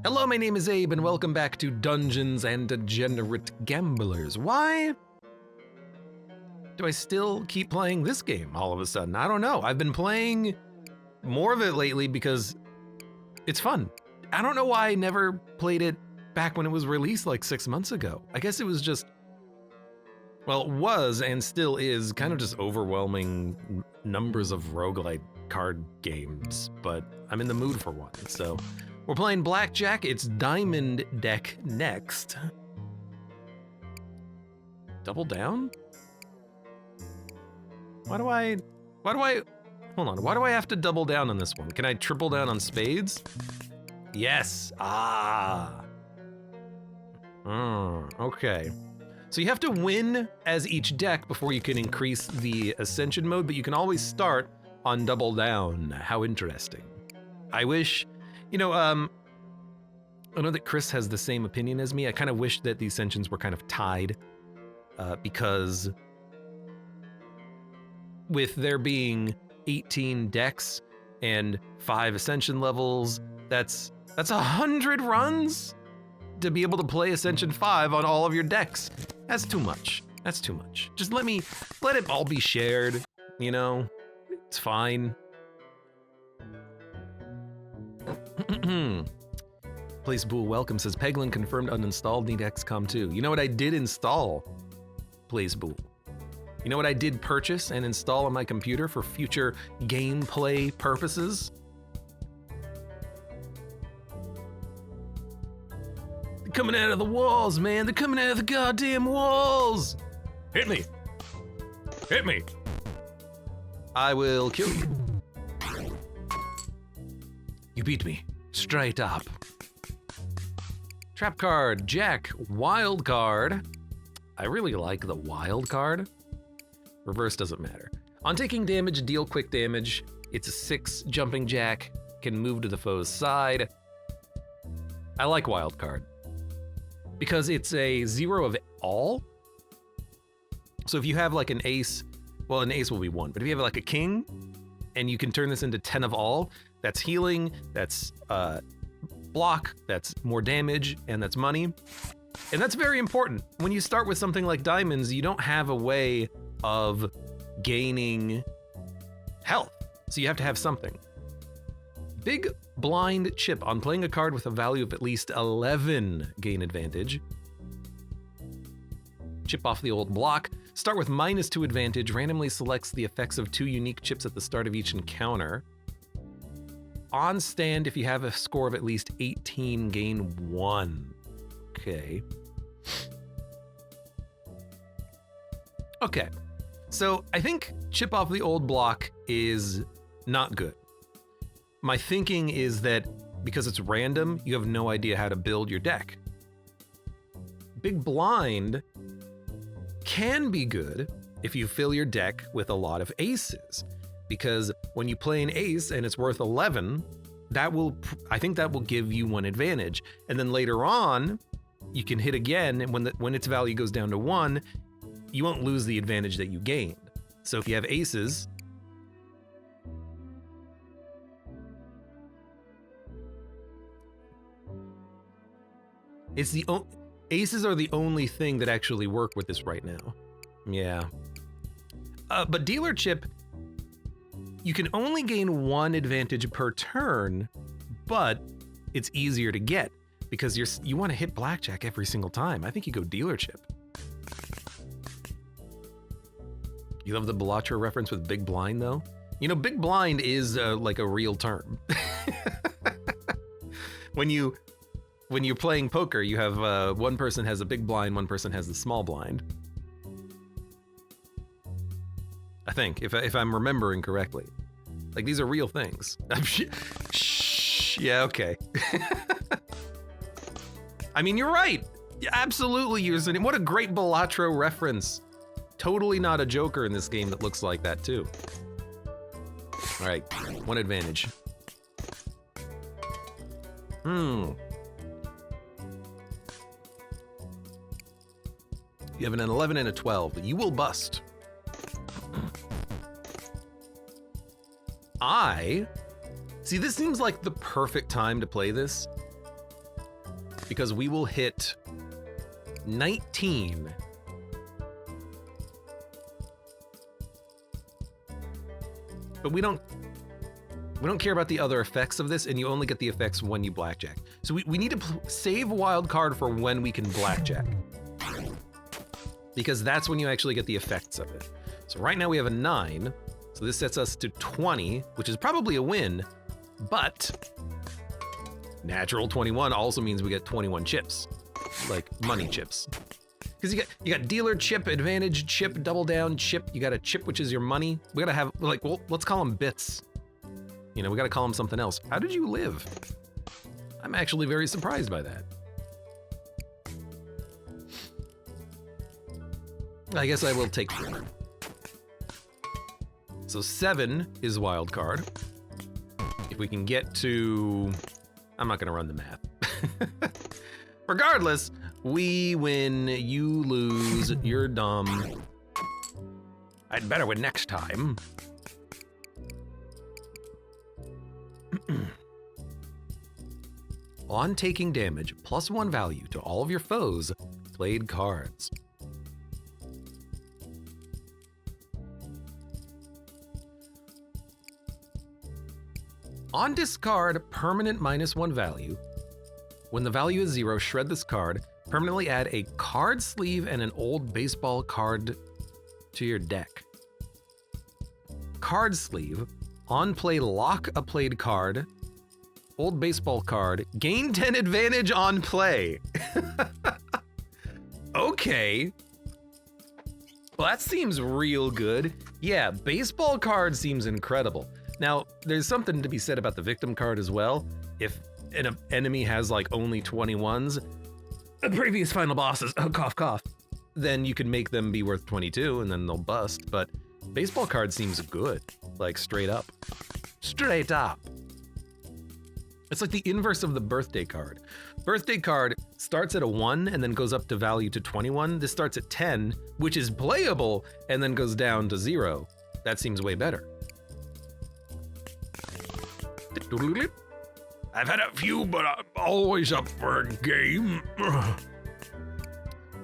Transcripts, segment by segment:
Hello, my name is Abe, and welcome back to Dungeons and Degenerate Gamblers. Why do I still keep playing this game all of a sudden? I don't know. I've been playing more of it lately because it's fun. I don't know why I never played it back when it was released like 6 months ago. I guess it was just, well, it was and still is kind of just overwhelming numbers of roguelike card games, but I'm in the mood for one, so we're playing Blackjack. It's Diamond Deck next. Double down? Why do I, hold on, why do I have to double down on this one? Can I triple down on spades? Yes, okay. So you have to win as each deck before you can increase the ascension mode, but you can always start on double down. How interesting. I wish, you know, I know that Chris has the same opinion as me. I kind of wish that the ascensions were kind of tied, because with there being 18 decks and 5 ascension levels, that's 100 runs to be able to play Ascension 5 on all of your decks. That's too much. That's too much. Just let it all be shared, you know? It's fine. Place Bool welcome, says Peglin confirmed uninstalled, need XCOM 2. You know what I did install? Place Bool. You know what I did purchase and install on my computer for future gameplay purposes? They're coming out of the walls, man. They're coming out of the goddamn walls. Hit me. Hit me. I will kill you. You beat me. Straight up. Trap card, Jack, wild card. I really like the wild card. Reverse doesn't matter. On taking damage, deal quick damage. It's a 6 jumping jack, can move to the foe's side. I like wild card because it's a 0 of all. So if you have like an ace, well, an ace will be 1, but if you have like a king and you can turn this into 10 of all, that's healing, that's block, that's more damage, and that's money. And that's very important. When you start with something like diamonds, you don't have a way of gaining health, so you have to have something. Big blind chip. On playing a card with a value of at least 11, gain advantage. Chip off the old block. Start with -2 advantage. Randomly selects the effects of 2 unique chips at the start of each encounter. On stand, if you have a score of at least 18, gain 1. Okay. Okay. So I think chip off the old block is not good. My thinking is that because it's random, you have no idea how to build your deck. Big blind can be good if you fill your deck with a lot of aces, because when you play an ace and it's worth 11, I think that will give you 1 advantage. And then later on, you can hit again, and when its value goes down to 1, you won't lose the advantage that you gained. So if you have aces, aces are the only thing that actually work with this right now. Yeah. But dealer chip, you can only gain 1 advantage per turn, but it's easier to get because you want to hit blackjack every single time. I think you go dealer chip. You love the Balatro reference with big blind though? You know, big blind is like a real term. When you're playing poker, you have one person has a big blind, one person has the small blind. I think, if I'm remembering correctly. Like, these are real things. Shh, yeah, okay. I mean, you're right. Yeah, absolutely using it. What a great Balatro reference. Totally not a joker in this game that looks like that too. All right, 1 advantage. You have an 11 and a 12. You will bust. See, this seems like the perfect time to play this because we will hit 19. But we don't care about the other effects of this, and you only get the effects when you blackjack. So we need to save wild card for when we can blackjack, because that's when you actually get the effects of it. So right now we have a 9, so this sets us to 20, which is probably a win, but natural 21 also means we get 21 chips, like money chips. Because you got dealer chip, advantage chip, double down chip. You got a chip, which is your money. We gotta have, like, well, let's call them bits. You know, we gotta call them something else. How did you live? I'm actually very surprised by that. I guess I will take 4. So 7 is wild card. If we can get to, I'm not gonna run the math. Regardless, we win, you lose, you're dumb. I'd better win next time. On taking damage, +1 value to all of your foes' played cards. On discard, permanent -1 value. When the value is 0, shred this card. Permanently add a card sleeve and an old baseball card to your deck. Card sleeve. On play, lock a played card. Old baseball card. Gain 10 advantage on play. Okay. Well, that seems real good. Yeah, baseball card seems incredible. Now, there's something to be said about the victim card as well. If an enemy has like only 21s, previous final bosses, oh, cough, cough, then you can make them be worth 22 and then they'll bust. But baseball card seems good, like straight up. Straight up. It's like the inverse of the birthday card. Birthday card starts at a 1 and then goes up to value to 21. This starts at 10, which is playable, and then goes down to 0. That seems way better. I've had a few, but I'm always up for a game.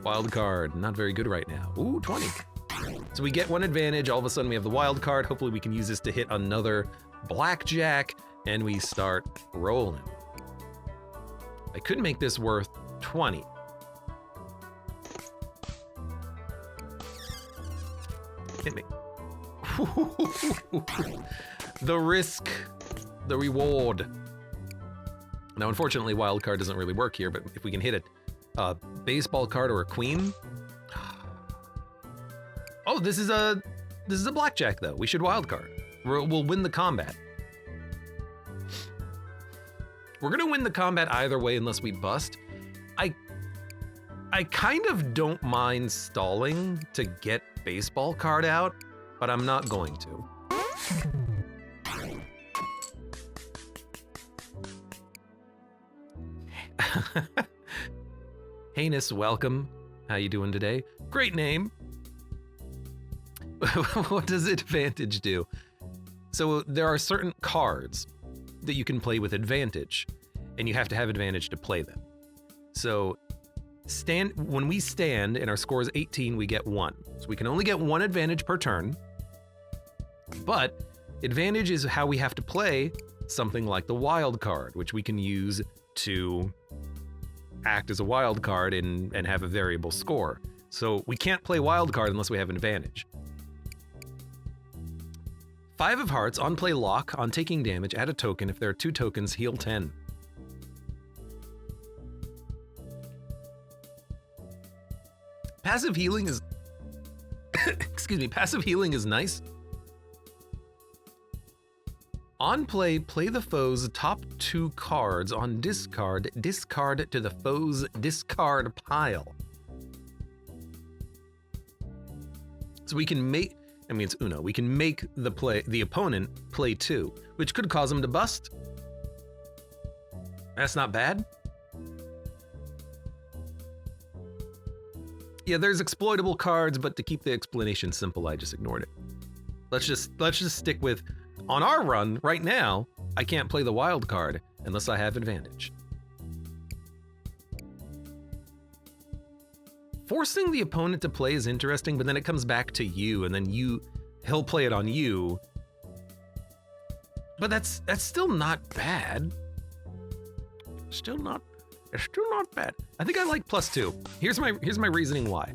Wild card, not very good right now. Ooh, 20. So we get 1 advantage. All of a sudden we have the wild card. Hopefully we can use this to hit another blackjack, and we start rolling. I could make this worth 20. Hit me. The risk, the reward. Now, unfortunately, wild card doesn't really work here, but if we can hit a baseball card or a queen. Oh, this is a blackjack though. We should wild card. We'll win the combat. We're gonna win the combat either way unless we bust. I kind of don't mind stalling to get baseball card out, but I'm not going to. Heinous, welcome. How you doing today? Great name. What does advantage do? So there are certain cards that you can play with advantage, and you have to have advantage to play them. So when we stand and our score is 18, we get 1. So we can only get 1 advantage per turn, but advantage is how we have to play something like the wild card, which we can use to act as a wild card and have a variable score. So we can't play wild card unless we have an advantage. 5 of hearts, on play lock, on taking damage, add a token. If there are 2 tokens, heal 10. Passive healing is, excuse me, passive healing is nice. On play, play the foe's top 2 cards. On discard, discard to the foe's discard pile. So we can make, I mean, it's Uno. We can make the opponent play 2, which could cause them to bust. That's not bad. Yeah, there's exploitable cards, but to keep the explanation simple, I just ignored it. Let's just stick with, on our run right now, I can't play the wild card unless I have advantage. Forcing the opponent to play is interesting, but then it comes back to you, and then he'll play it on you. But that's still not bad. It's still not bad. I think I like +2. Here's my reasoning why.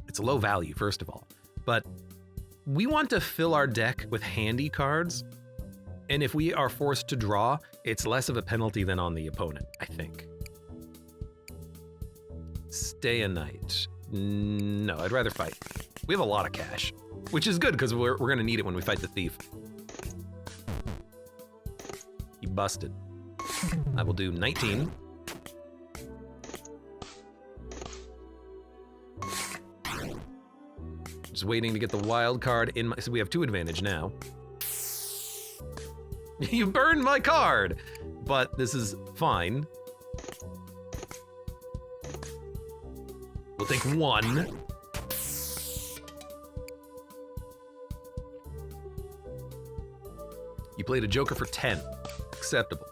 It's a low value, first of all, but we want to fill our deck with handy cards, and if we are forced to draw, it's less of a penalty than on the opponent, I think. Stay a night. No, I'd rather fight. We have a lot of cash, which is good because we're gonna need it when we fight the thief. You busted. I will do 19. Just waiting to get the wild card in my, so we have 2 advantage now. You burned my card, but this is fine. We'll take 1. You played a joker for 10. Acceptable.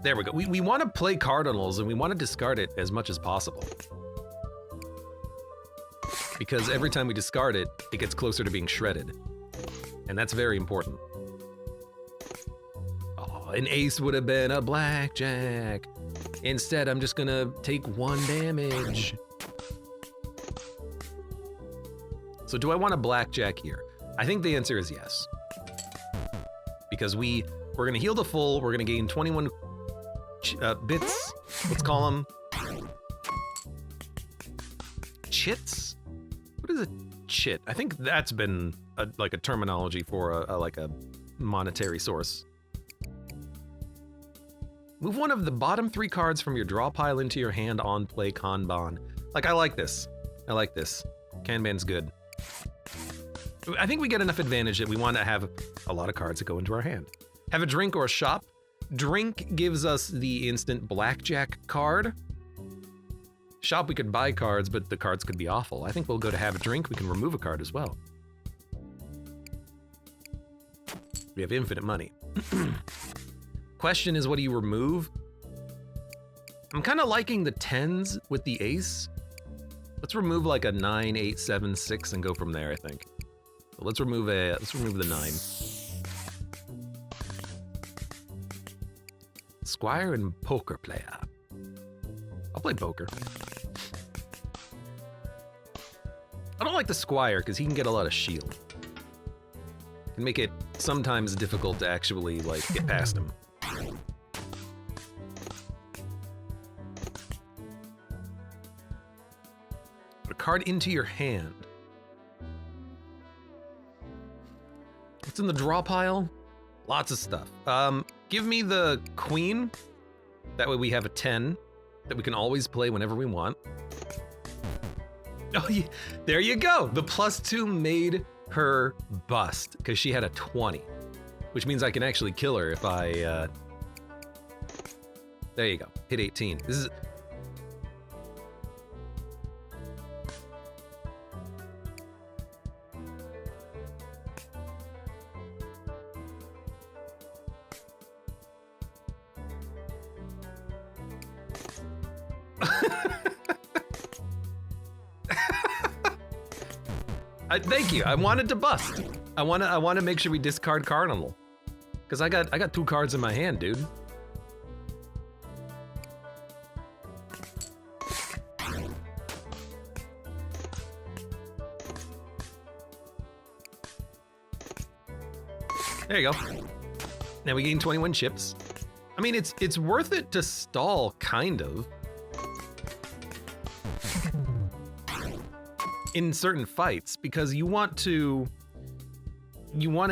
There we go. We want to play cardinals and we want to discard it as much as possible. Because every time we discard it, it gets closer to being shredded. And that's very important. Oh, an ace would have been a blackjack. Instead, I'm just gonna take 1 damage. So do I want a blackjack here? I think the answer is yes. Because we're gonna heal to full, we're gonna gain 21 bits, let's call them chits? What is a chit? I think that's been like a terminology for like a monetary source. Move one of the bottom 3 cards from your draw pile into your hand on play Kanban. Like, I like this. I like this. Kanban's good. I think we get enough advantage that we want to have a lot of cards that go into our hand. Have a drink or a shop. Drink gives us the instant blackjack card. Shop, we could buy cards, but the cards could be awful. I think we'll go to have a drink. We can remove a card as well. We have infinite money. Question is, what do you remove? I'm kind of liking the 10s with the ace. Let's remove like a 9, 8, 7, 6 and go from there, I think. So let's remove the 9. Squire and poker player. I'll play poker. I don't like the squire because he can get a lot of shield. Can make it sometimes difficult to actually like get past him. Put a card into your hand. What's in the draw pile? Lots of stuff. Give me the queen. That way we have a 10 that we can always play whenever we want. Oh, yeah, there you go. The +2 made her bust because she had a 20, which means I can actually kill her if I, there you go, hit 18. This is, thank you. I wanted to bust. I want to make sure we discard cardinal, because I got 2 cards in my hand, dude. There you go. Now we gain 21 chips. I mean, it's worth it to stall, kind of. In certain fights, because you want to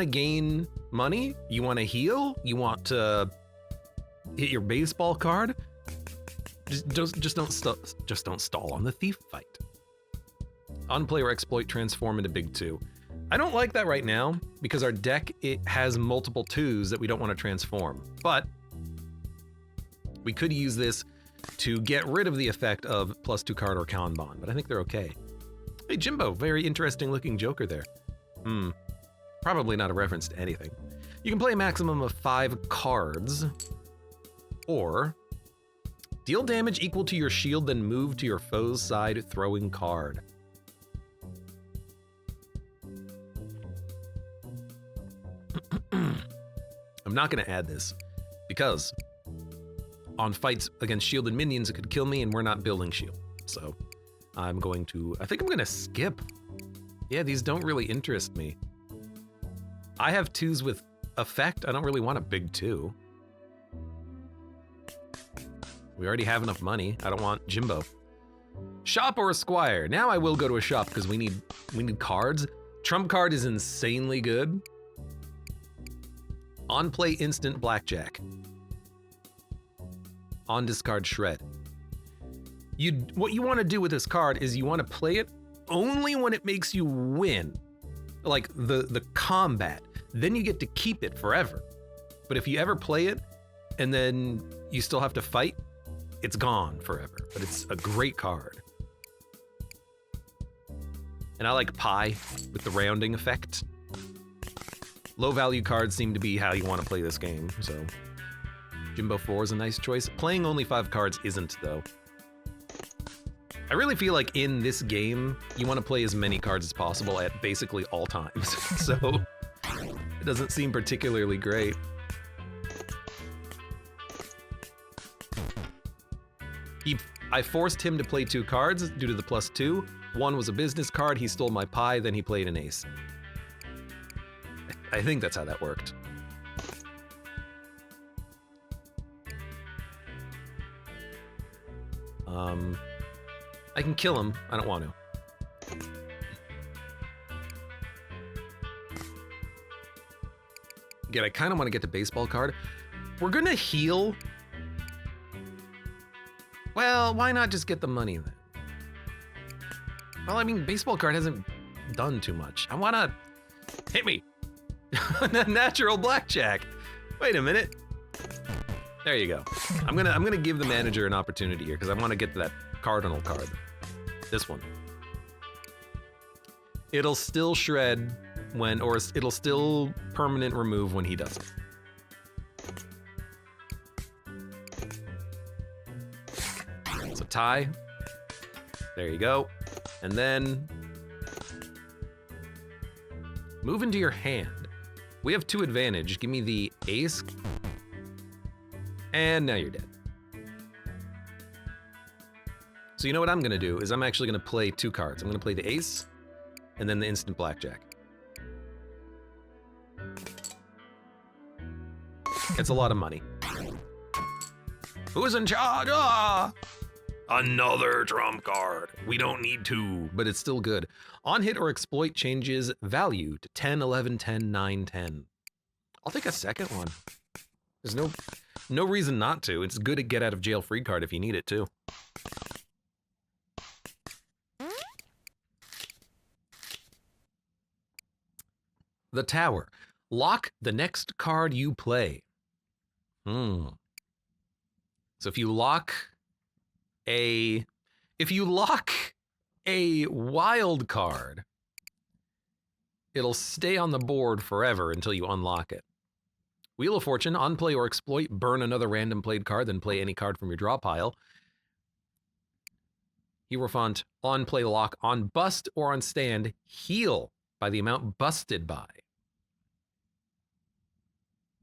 gain money, you want to heal, you want to hit your baseball card. Just don't stall on the thief fight. On-play or exploit transform into big 2. I don't like that right now because our deck, it has multiple 2s that we don't want to transform, but we could use this to get rid of the effect of +2 card or Kanban, but I think they're okay. Hey, Jimbo, very interesting looking Joker there. Probably not a reference to anything. You can play a maximum of 5 cards, or Deal damage equal to your shield, then move to your foe's side, throwing card. I'm not going to add this because on fights against shielded minions, it could kill me and we're not building shield. So I think I'm going to skip. Yeah, these don't really interest me. I have 2s with effect. I don't really want a big 2. We already have enough money. I don't want Jimbo. Shop or a squire? Now I will go to a shop because we need cards. Trump card is insanely good. On play instant blackjack. On discard shred. What you want to do with this card is you want to play it only when it makes you win. Like the combat. Then you get to keep it forever. But if you ever play it and then you still have to fight, it's gone forever. But it's a great card. And I like pie with the rounding effect. Low value cards seem to be how you want to play this game, so Jimbo 4 is a nice choice. Playing only 5 cards isn't, though. I really feel like in this game, you want to play as many cards as possible at basically all times, so it doesn't seem particularly great. I forced him to play 2 cards due to the +2. One was a business card, he stole my pie, then he played an ace. I think that's how that worked. I can kill him. I don't want to. Again, I kind of want to get the baseball card. We're gonna heal. Well, why not just get the money then? Well, I mean, baseball card hasn't done too much. I wanna hit me. Natural blackjack. Wait a minute. There you go. I'm gonna give the manager an opportunity here because I want to get to that cardinal card. This one. It'll still shred or it'll still permanent remove when he does it. So tie. There you go. And then move into your hand. We have 2 advantage. Give me the ace. And now you're dead. So you know what I'm gonna do is I'm actually gonna play 2 cards. I'm gonna play the ace and then the instant blackjack. It's a lot of money. Who's in charge? Ah! Another trump card. We don't need 2, but it's still good. On hit or exploit changes value to 10, 11, 10, 9, 10. I'll take a second one. There's no reason not to. It's good to get out of jail free card if you need it too. The tower. Lock the next card you play. So if you lock a wild card, it'll stay on the board forever until you unlock it. Wheel of Fortune, on play or exploit, burn another random played card, then play any card from your draw pile. Hierophant, on play lock, on bust or on stand, heal by the amount busted by.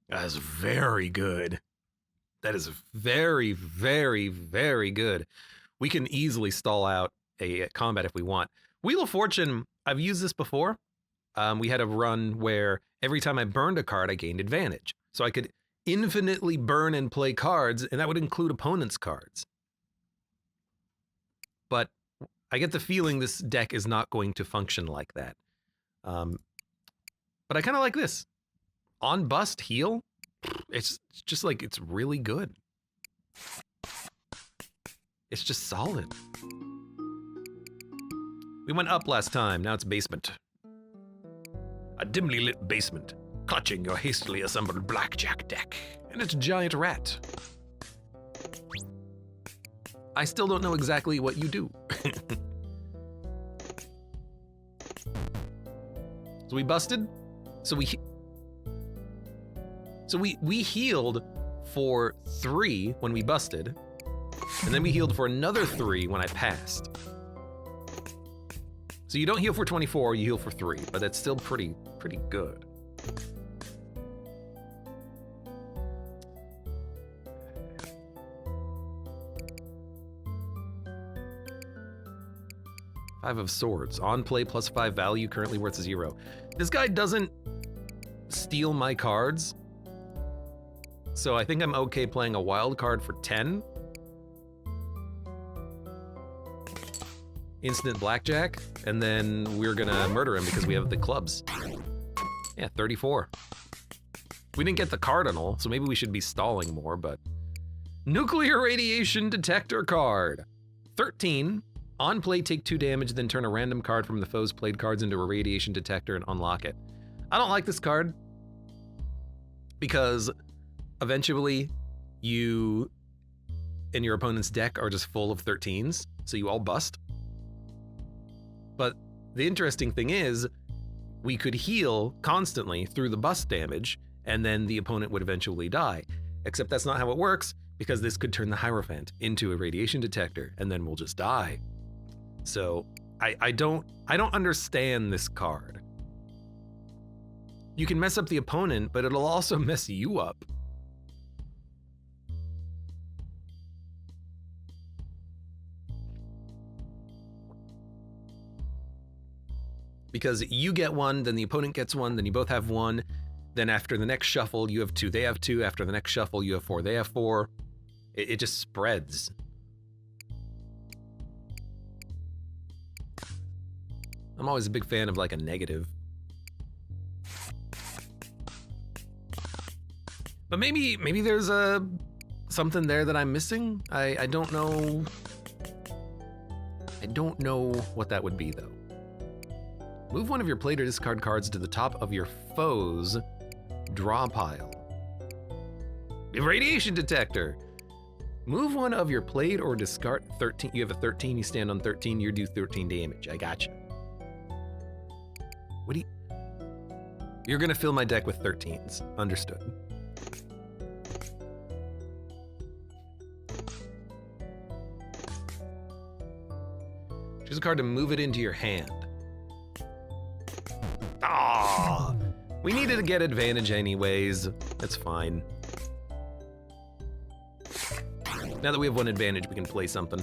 That is very good. That is very, very, very good. We can easily stall out a combat if we want. Wheel of Fortune, I've used this before. We had a run where every time I burned a card, I gained advantage. So I could infinitely burn and play cards, and that would include opponents' cards. But I get the feeling this deck is not going to function like that. But I kind of like this. On bust, heal. It's just like, it's really good. It's just solid. We went up last time, now it's basement. A dimly lit basement, clutching your hastily assembled blackjack deck and its giant rat. I still don't know exactly what you do. So we busted. So we healed for 3 when we busted. And then we healed for another 3 when I passed. So you don't heal for 24, you heal for 3, but that's still pretty good. Five of Swords. On play +5 value, currently worth 0. This guy doesn't steal my cards, so I think I'm okay playing a wild card for 10. Instant blackjack, and then we're gonna murder him because we have the clubs. Yeah, 34. We didn't get the cardinal, so maybe we should be stalling more, but... Nuclear radiation detector card. 13. On play, take 2 damage, then turn a random card from the foe's played cards into a radiation detector and unlock it. I don't like this card because eventually you and your opponent's deck are just full of 13s, so you all bust. But the interesting thing is, we could heal constantly through the bust damage, and then the opponent would eventually die. Except that's not how it works, because this could turn the Hierophant into a radiation detector, and then we'll just die. So I don't understand this card. You can mess up the opponent, but it'll also mess you up. Because you get 1, then the opponent gets 1, then you both have 1. Then after the next shuffle, you have 2, they have 2. After the next shuffle, you have 4, they have 4. It just spreads. I'm always a big fan of like a negative. But maybe there's something there that I'm missing. I don't know. I don't know what that would be though. Move one of your played or discard cards to the top of your foe's draw pile. Radiation detector. Move one of your played or discard 13. You have a 13, you stand on 13, you do 13 damage. I got you. What do you... You're gonna fill my deck with 13s. Understood. Choose a card to move it into your hand. Ah, we needed to get advantage anyways. That's fine. Now that we have 1 advantage, we can play something.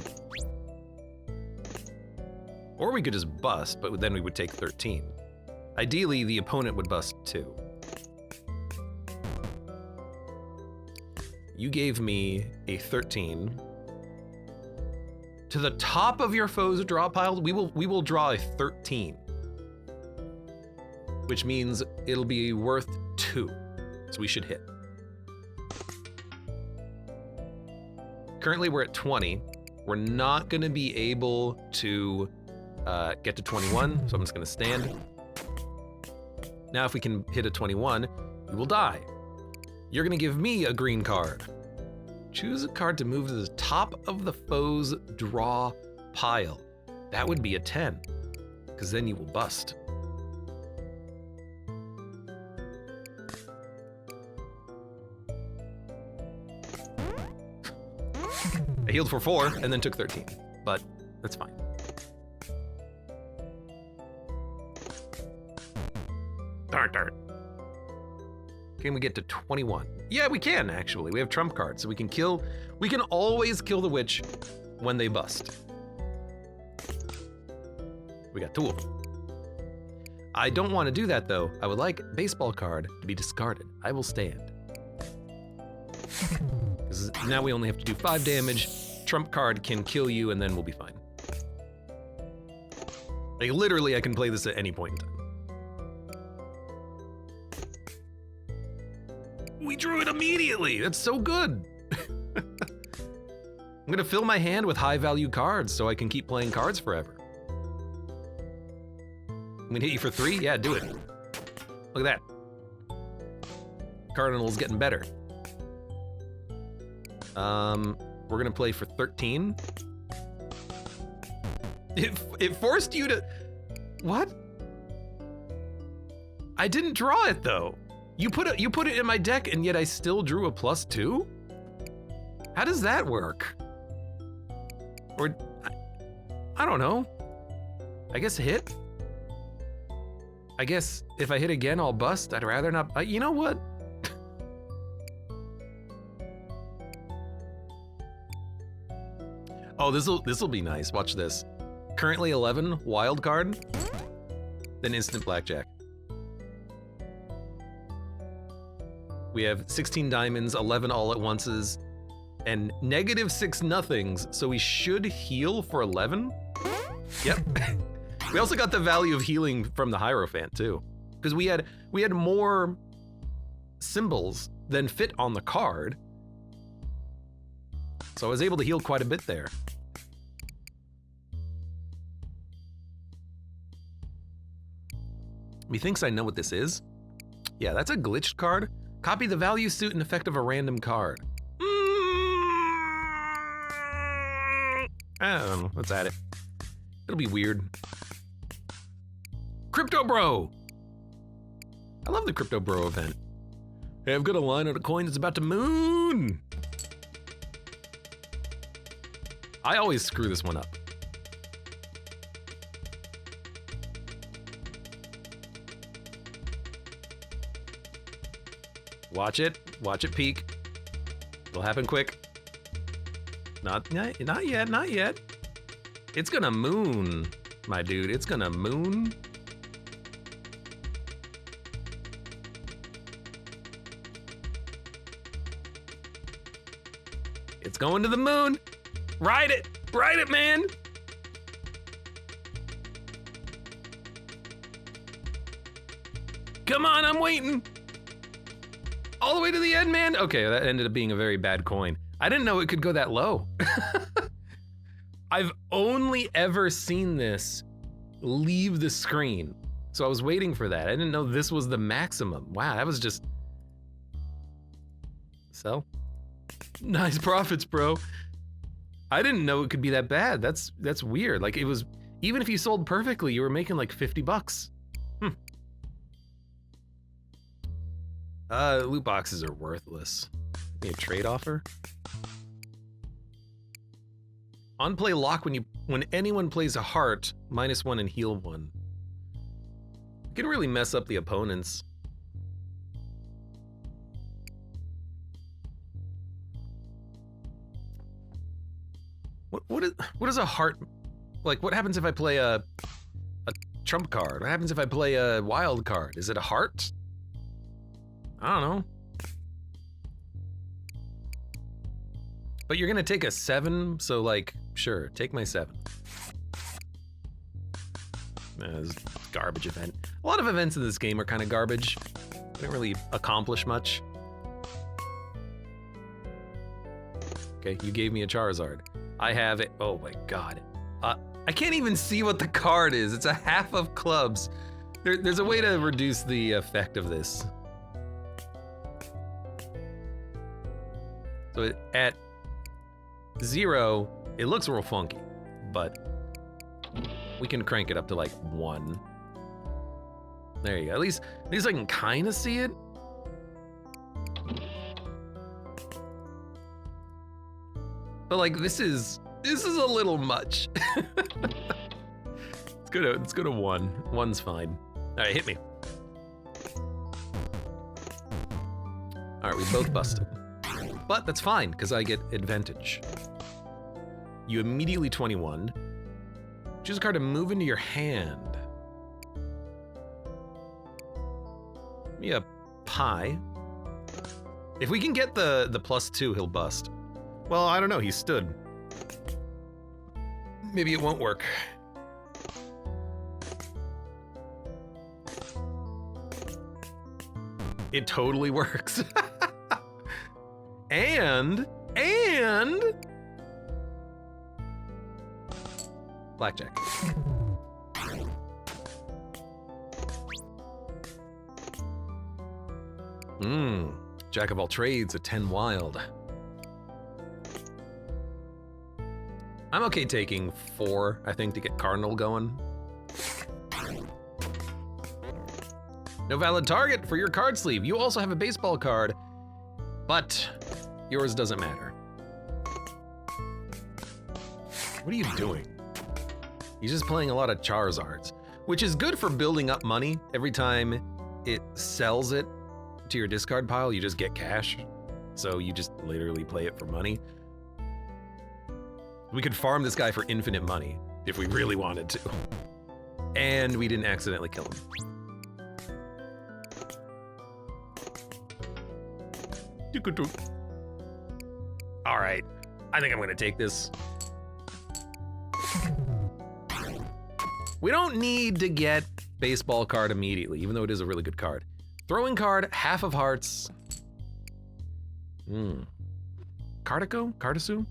Or we could just bust, but then we would take 13. Ideally, the opponent would bust 2. You gave me a 13. To the top of your foe's draw pile, we will draw a 13. Which means it'll be worth 2. So we should hit. Currently we're at 20. We're not gonna be able to get to 21, so I'm just gonna stand. Now if we can hit a 21, you will die. You're gonna give me a green card. Choose a card to move to the top of the foe's draw pile. That would be a 10, because then you will bust. I healed for 4 and then took 13, but that's fine. Darn. Can we get to 21? Yeah, we can actually. We have trump cards, so we can always kill the witch when they bust. We got 2 of them. I don't want to do that though. I would like baseball card to be discarded. I will stand. Because now we only have to do 5 damage. Trump card can kill you and then we'll be fine. Like literally I can play this at any point in time. We drew it immediately. That's so good. I'm gonna fill my hand with high value cards so I can keep playing cards forever. I'm gonna hit you for 3? Yeah, do it. Look at that. Cardinal's getting better. We're gonna play for 13. It forced you to... What? I didn't draw it though. You put it in my deck and yet I still drew a +2? How does that work? Or, I don't know. I guess hit? I guess if I hit again, I'll bust. I'd rather not, you know what? Oh, this'll be nice. Watch this. Currently 11, wild card, then instant blackjack. We have 16 diamonds, 11 all at onces, and -6 nothings, so we should heal for 11? Yep. We also got the value of healing from the Hierophant too, because we had more symbols than fit on the card, so I was able to heal quite a bit there. Methinks I know what this is. Yeah, that's a glitched card. Copy the value, suit, and effect of a random card. I don't know, let's add it. It'll be weird. Crypto Bro! I love the Crypto Bro event. Hey, I've got a line on a coin that's about to moon! I always screw this one up. Watch it peak. It'll happen quick. Not yet, not yet. It's gonna moon, my dude, it's gonna moon. It's going to the moon. Ride it, man. Come on, I'm waiting. All the way to the end, man. Okay, that ended up being a very bad coin. I didn't know it could go that low. I've only ever seen this leave the screen. So I was waiting for that. I didn't know this was the maximum. Wow, that was just... Sell? Nice profits, bro. I didn't know it could be that bad. That's weird. Like it was, even if you sold perfectly, you were making like 50 bucks. Loot boxes are worthless. Need a trade offer? On play lock when anyone plays a heart, -1 and heal 1. You can really mess up the opponents. What is a heart? Like, what happens if I play a trump card? What happens if I play a wild card? Is it a heart? I don't know. But you're gonna take a 7, so like, sure, take my 7. This is a garbage event. A lot of events in this game are kind of garbage. They don't really accomplish much. Okay, you gave me a Charizard. I have it. Oh my god. I can't even see what the card is. It's a half of clubs. There's a way to reduce the effect of this. So at 0, it looks real funky, but we can crank it up to like 1. There you go. At least I can kind of see it. But like this is a little much. Let's go to 1. 1's fine. All right, hit me. All right, we both busted. But that's fine, because I get advantage. You immediately 21. Choose a card to move into your hand. Give me a pie. If we can get the +2, he'll bust. Well, I don't know, he stood. Maybe it won't work. It totally works. And blackjack. Jack of all trades, a 10 wild. I'm okay taking 4, I think, to get Cardinal going. No valid target for your card sleeve. You also have a baseball card, but yours doesn't matter. What are you doing? He's just playing a lot of Charizards, which is good for building up money. Every time it sells it to your discard pile, you just get cash. So you just literally play it for money. We could farm this guy for infinite money if we really wanted to. And we didn't accidentally kill him. All right, I think I'm gonna take this. We don't need to get baseball card immediately, even though it is a really good card. Throwing card, half of hearts. Cardisu?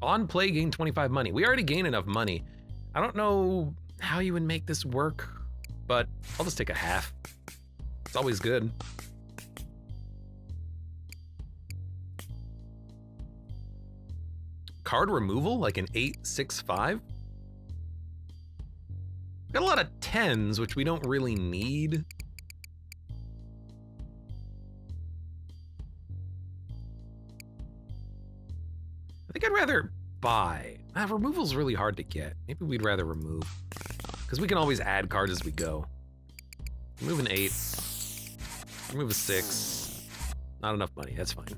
On play, gain 25 money. We already gain enough money. I don't know how you would make this work, but I'll just take a half. It's always good. Card removal, like an 8/6/5. Got a lot of 10s, which we don't really need. I think I'd rather buy. Removal's really hard to get. Maybe we'd rather remove, because we can always add cards as we go. Remove an 8. Remove a 6. Not enough money, that's fine.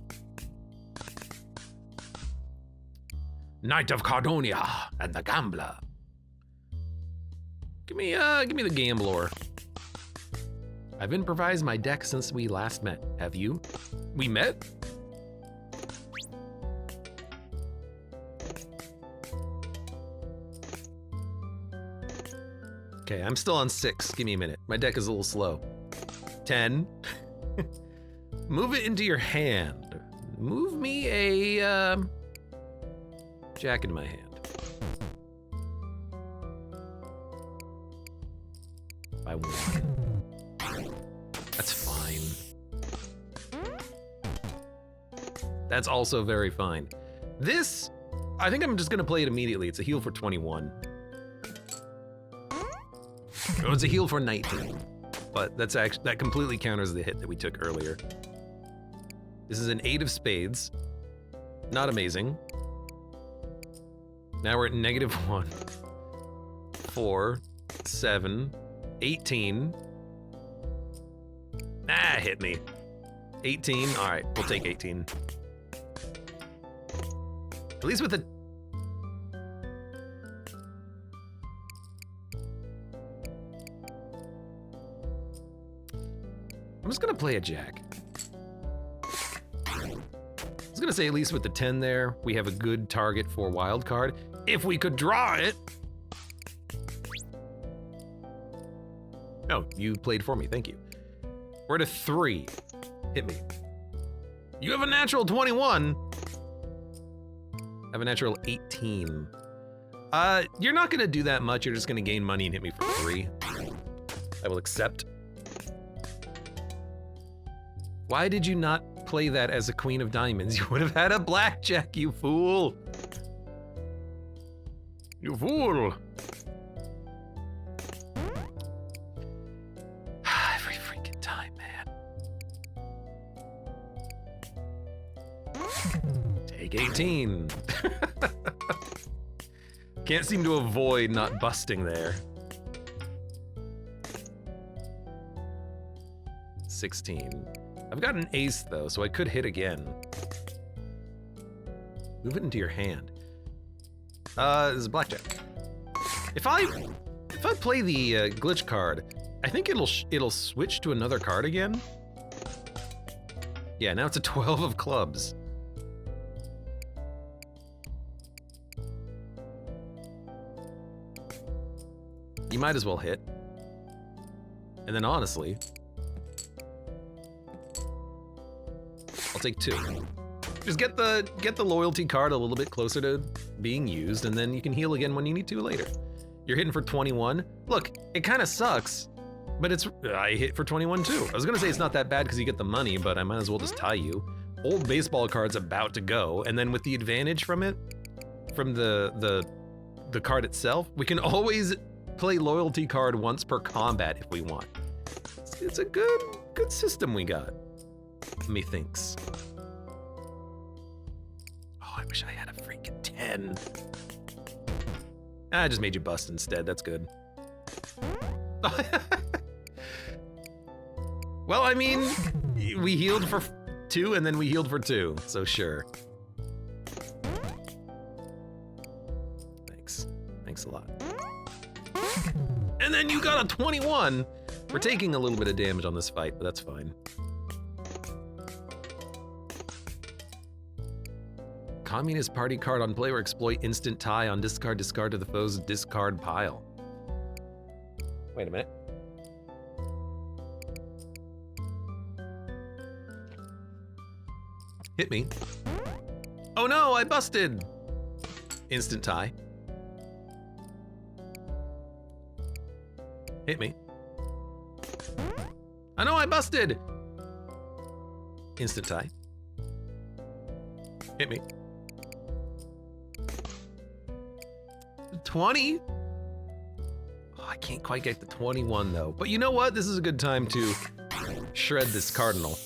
Knight of Cardonia and the Gambler. Give me the Gambler. I've improvised my deck since we last met. Have you? We met? Okay, I'm still on 6. Give me a minute. My deck is a little slow. 10. Move it into your hand. Move me a jack in my hand. By 1. That's fine. That's also very fine. This, I think I'm just gonna play it immediately. It's a heal for 21. Oh, it's a heal for 19, but that completely counters the hit that we took earlier. This is an 8 of spades. Not amazing. Now we're at -1. 4, 7, 18. Hit me. 18, all right, we'll take 18. At least with the... I'm just gonna play a jack. I was gonna say at least with the 10 there, we have a good target for wild card. If we could draw it. Oh, you played for me, thank you. We're at a 3. Hit me. You have a natural 21. I have a natural 18. You're not gonna do that much, you're just gonna gain money and hit me for 3. I will accept. Why did you not play that as a queen of diamonds? You would have had a blackjack, you fool. You fool. Every freaking time, man. Take 18. Can't seem to avoid not busting there. 16. I've got an ace though, so I could hit again. Move it into your hand. This is blackjack. If I play the glitch card, I think it'll switch to another card again. Yeah, now it's a 12 of clubs. You might as well hit. And then honestly, I'll take 2. Just get the loyalty card a little bit closer to being used, and then you can heal again when you need to later. You're hitting for 21. Look, it kind of sucks, but I hit for 21 too. I was gonna say it's not that bad because you get the money, but I might as well just tie you. Old baseball card's about to go, and then with the advantage from it, from the card itself, we can always play loyalty card once per combat if we want. It's a good system we got. Methinks. Oh, I wish I had a freaking 10. I just made you bust instead. That's good. Well, I mean, we healed for 2 and then we healed for 2, so sure. Thanks. Thanks a lot. And then you got a 21. We're taking a little bit of damage on this fight, but that's fine. Communist party card on play or exploit instant tie on discard to the foe's discard pile. Wait a minute. Hit me. Oh no, I busted! Instant tie. Hit me. Oh no, I busted! Instant tie. Hit me. 20? Oh, I can't quite get the 21 though. But you know what? This is a good time to shred this cardinal.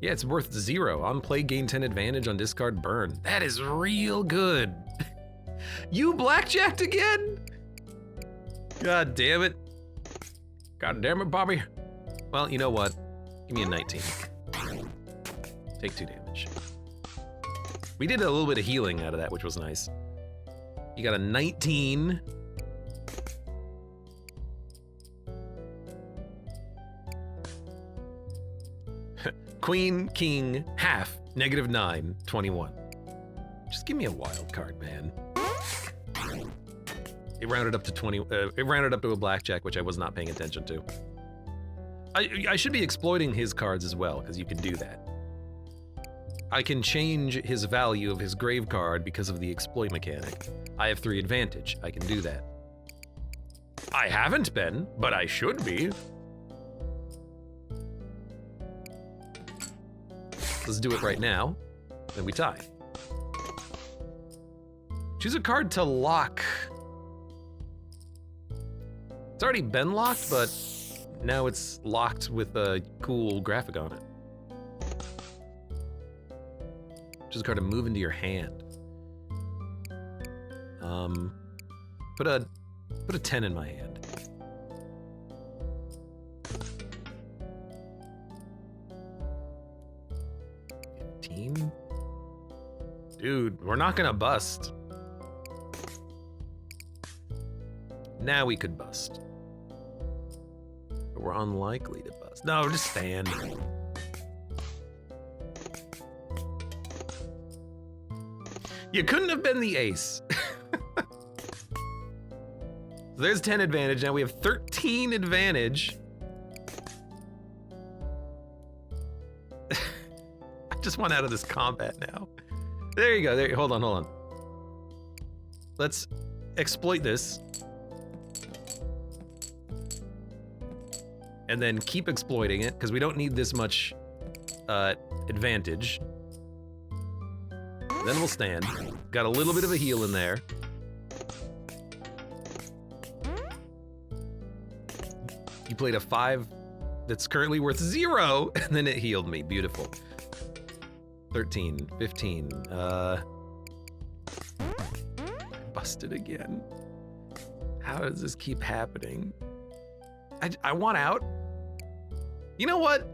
Yeah, it's worth 0. On play, gain 10 advantage, on discard, burn. That is real good. You blackjacked again? God damn it. God damn it, Bobby. Well, you know what? Give me a 19. Take 2 damage. We did a little bit of healing out of that, which was nice. You got a 19. Queen, king, half, -9, 21. Just give me a wild card, man. It rounded up to 20. It rounded up to a blackjack, which I was not paying attention to. I should be exploiting his cards as well, because you can do that. I can change his value of his grave card because of the exploit mechanic. I have 3 advantage. I can do that. I haven't been, but I should be. Let's do it right now. Then we tie. Choose a card to lock. It's already been locked, but now it's locked with a cool graphic on it. Choose a card to move into your hand. Put a 10 in my hand. Dude, we're not gonna bust. Now we could bust. But we're unlikely to bust. No, just stand. You couldn't have been the ace. So there's 10 advantage. Now we have 13 advantage. I just want out of this combat now. There you go. There. Hold on. Let's exploit this. And then keep exploiting it, because we don't need this much advantage. Then we'll stand. Got a little bit of a heal in there. You played a 5 that's currently worth 0, and then it healed me. Beautiful. 13, 15. I busted again. How does this keep happening? I want out. You know what?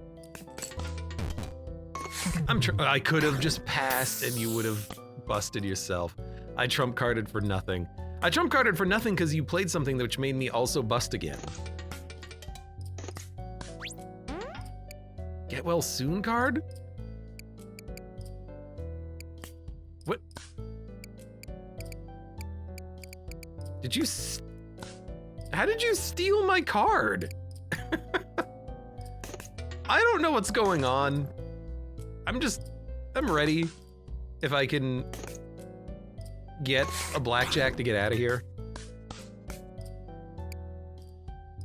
I could have just passed and you would have busted yourself. I trump carded for nothing. I trump carded for nothing because you played something which made me also bust again. Get well soon card? What? Did you... How did you steal my card? I don't know what's going on. I'm ready. If I can get a blackjack to get out of here.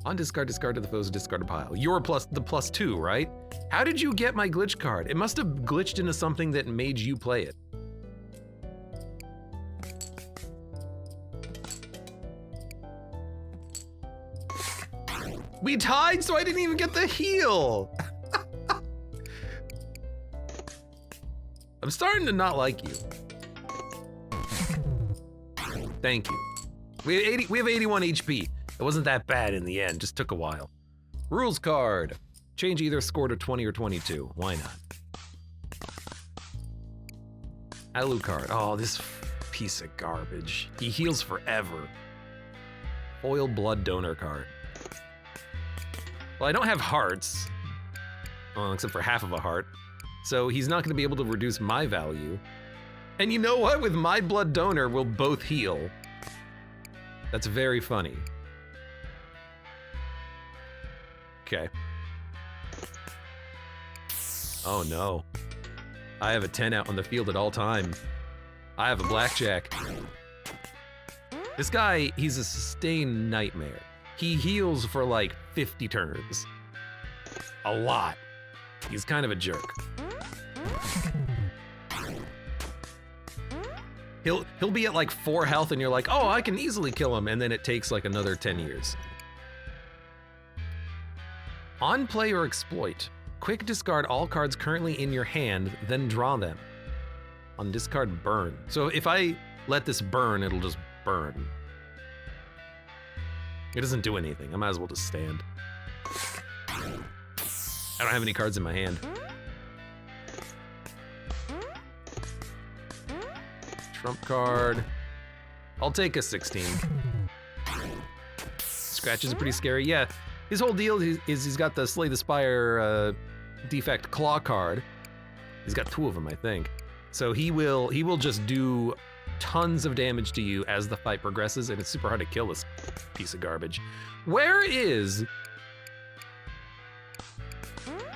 On discard to the foe's discarded pile. You're the +2, right? How did you get my glitch card? It must have glitched into something that made you play it. We tied, so I didn't even get the heal. I'm starting to not like you. Thank you. We have 81 HP. It wasn't that bad in the end, just took a while. Rules card. Change either score to 20 or 22. Why not? Alucard. Oh, this piece of garbage. He heals forever. Foil blood donor card. Well, I don't have hearts. Well, except for half of a heart. So he's not gonna be able to reduce my value. And you know what? With my blood donor, we'll both heal. That's very funny. Okay. Oh no. I have a 10 out on the field at all time. I have a blackjack. This guy, he's a sustained nightmare. He heals for like 50 turns. A lot. He's kind of a jerk. He'll be at like 4 health and you're like, oh, I can easily kill him, and then it takes like another 10 years. On play or exploit, quick discard all cards currently in your hand, then draw them. On discard, burn. So if I let this burn, it'll just burn. It doesn't do anything. I might as well just stand. I don't have any cards in my hand. Trump card. I'll take a 16. Scratches are pretty scary. Yeah, his whole deal is he's got the Slay the Spire defect claw card. He's got 2 of them, I think. So he will just do tons of damage to you as the fight progresses, and it's super hard to kill this piece of garbage. Where is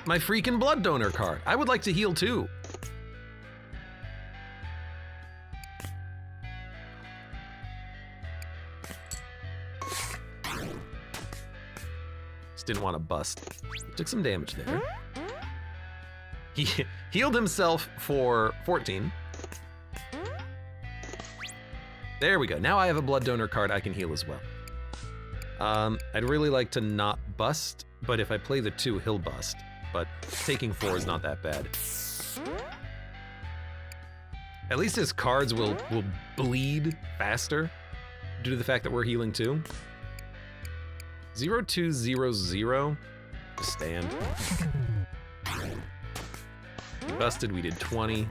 my freaking blood donor card? I would like to heal too. Just didn't want to bust. Took some damage there. He healed himself for 14. There we go. Now I have a blood donor card I can heal as well. I'd really like to not bust, but if I play the 2, he'll bust. But taking 4 is not that bad. At least his cards will bleed faster due to the fact that we're healing too. 0200. Just stand. He busted, we did 20.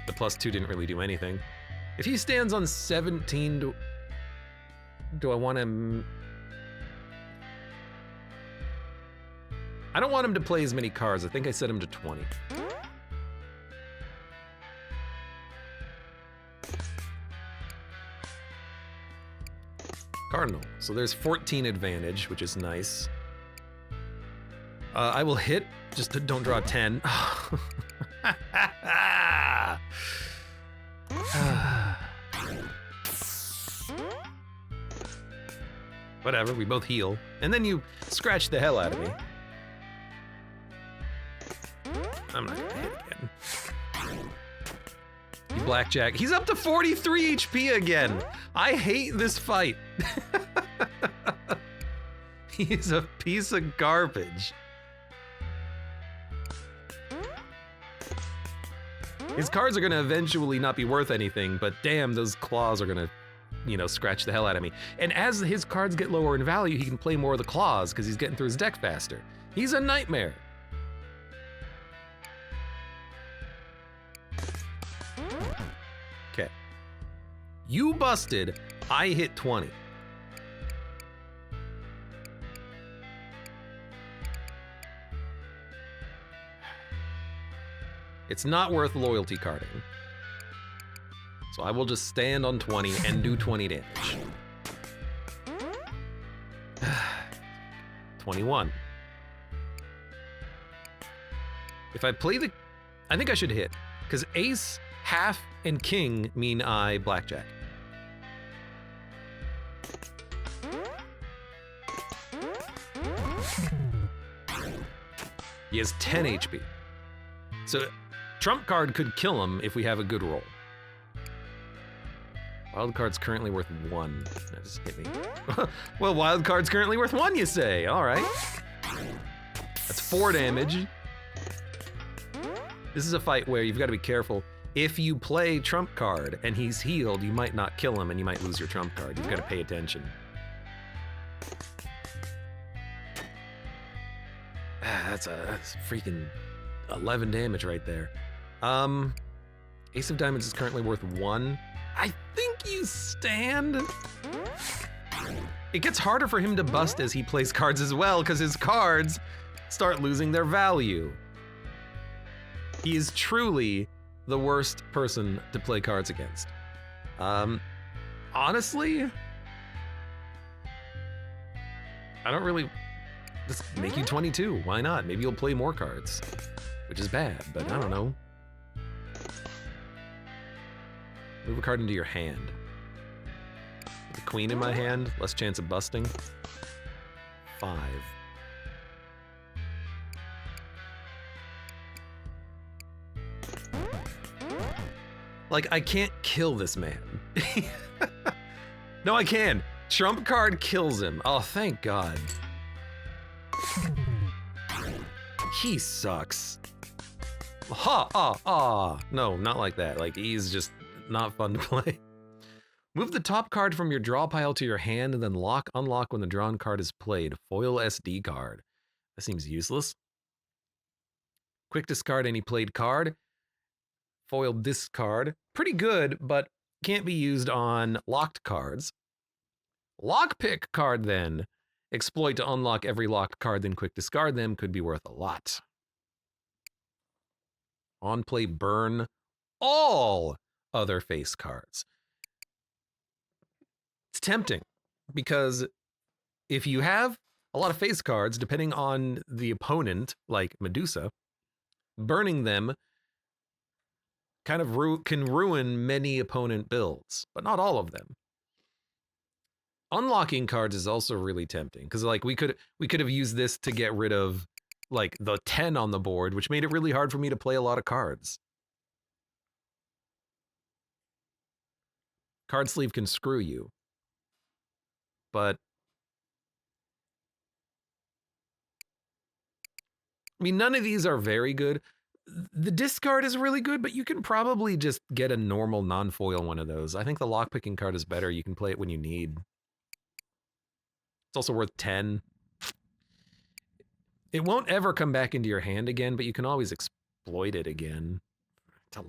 The +2 didn't really do anything. If he stands on 17, do I want him? I don't want him to play as many cards. I think I set him to 20. Cardinal. So there's 14 advantage, which is nice. I will hit, just don't draw 10. Whatever, we both heal. And then you scratch the hell out of me. I'm not gonna hit again. You blackjack. He's up to 43 HP again. I hate this fight. He's a piece of garbage. His cards are gonna eventually not be worth anything, but damn, those claws are gonna, you know, scratch the hell out of me. And as his cards get lower in value, he can play more of the claws because he's getting through his deck faster. He's a nightmare. Okay. You busted, I hit 20. It's not worth loyalty carding. So I will just stand on 20 and do 20 damage. 21. If I play the... I think I should hit, because ace, half, and king mean I blackjack. He has 10 HP. So trump card could kill him if we have a good roll. Wild card's currently worth 1. That just hit me. Well, wild card's currently worth 1, you say. All right. That's 4 damage. This is a fight where you've got to be careful. If you play trump card and he's healed, you might not kill him and you might lose your trump card. You've got to pay attention. That's a freaking 11 damage right there. Ace of Diamonds is currently worth 1. I think you stand. It gets harder for him to bust as he plays cards as well, because his cards start losing their value. He is truly the worst person to play cards against. Honestly, I don't really... Let's make you 22. Why not? Maybe you'll play more cards, which is bad, but I don't know. Move a card into your hand. With the queen in my hand, less chance of busting. 5. Like, I can't kill this man. No, I can. Trump card kills him. Oh, thank God. He sucks. No, not like that. Like, he's just not fun to play. Move the top card from your draw pile to your hand and then unlock when the drawn card is played. Foil SD card. That seems useless. Quick discard any played card. Foil discard. Pretty good, but can't be used on locked cards. Lockpick card then. Exploit to unlock every locked card, then quick discard them. Could be worth a lot. On play, burn all other face cards. It's tempting because if you have a lot of face cards, depending on the opponent, like Medusa, burning them kind of can ruin many opponent builds, but not all of them. Unlocking cards is also really tempting because, like, we could have used this to get rid of, like, the 10 on the board, which made it really hard for me to play a lot of cards. Card sleeve can screw you, but I mean, none of these are very good. The discard is really good, but you can probably just get a normal non-foil one of those. I think the lockpicking card is better. You can play it when you need. It's also worth 10. It won't ever come back into your hand again, but you can always exploit it again. To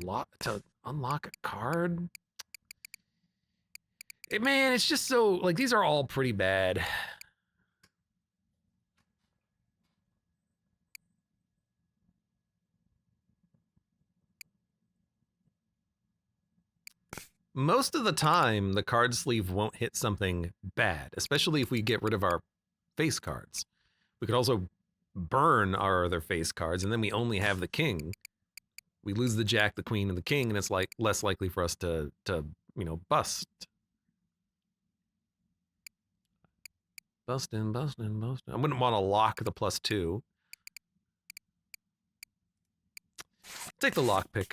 unlock a card? Man, it's just so, like, these are all pretty bad. Most of the time, the card sleeve won't hit something bad, especially if we get rid of our face cards. We could also burn our other face cards, and then we only have the king. We lose the jack, the queen, and the king, and it's like less likely for us to you know, bust. Bustin'. I wouldn't want to lock the +2. Take the lockpick.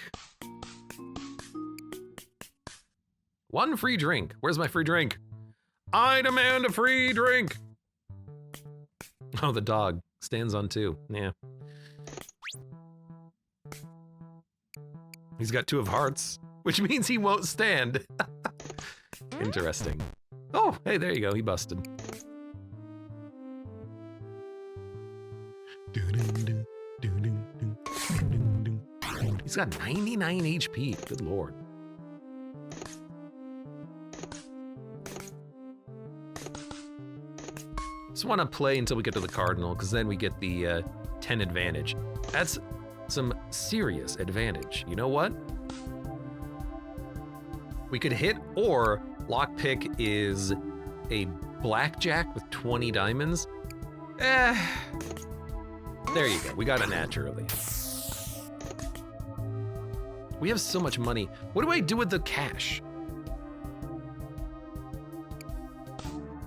1 free drink. Where's my free drink? I demand a free drink. Oh, the dog stands on 2. Yeah. He's got 2 of hearts, which means he won't stand. Interesting. Oh, hey, there you go. He busted. He's got 99 HP. Good lord. Just want to play until we get to the cardinal, because then we get the 10 advantage. That's some serious advantage. You know what? We could hit, or lockpick is a blackjack with 20 diamonds. There you go. We got it naturally. We have so much money. What do I do with the cash?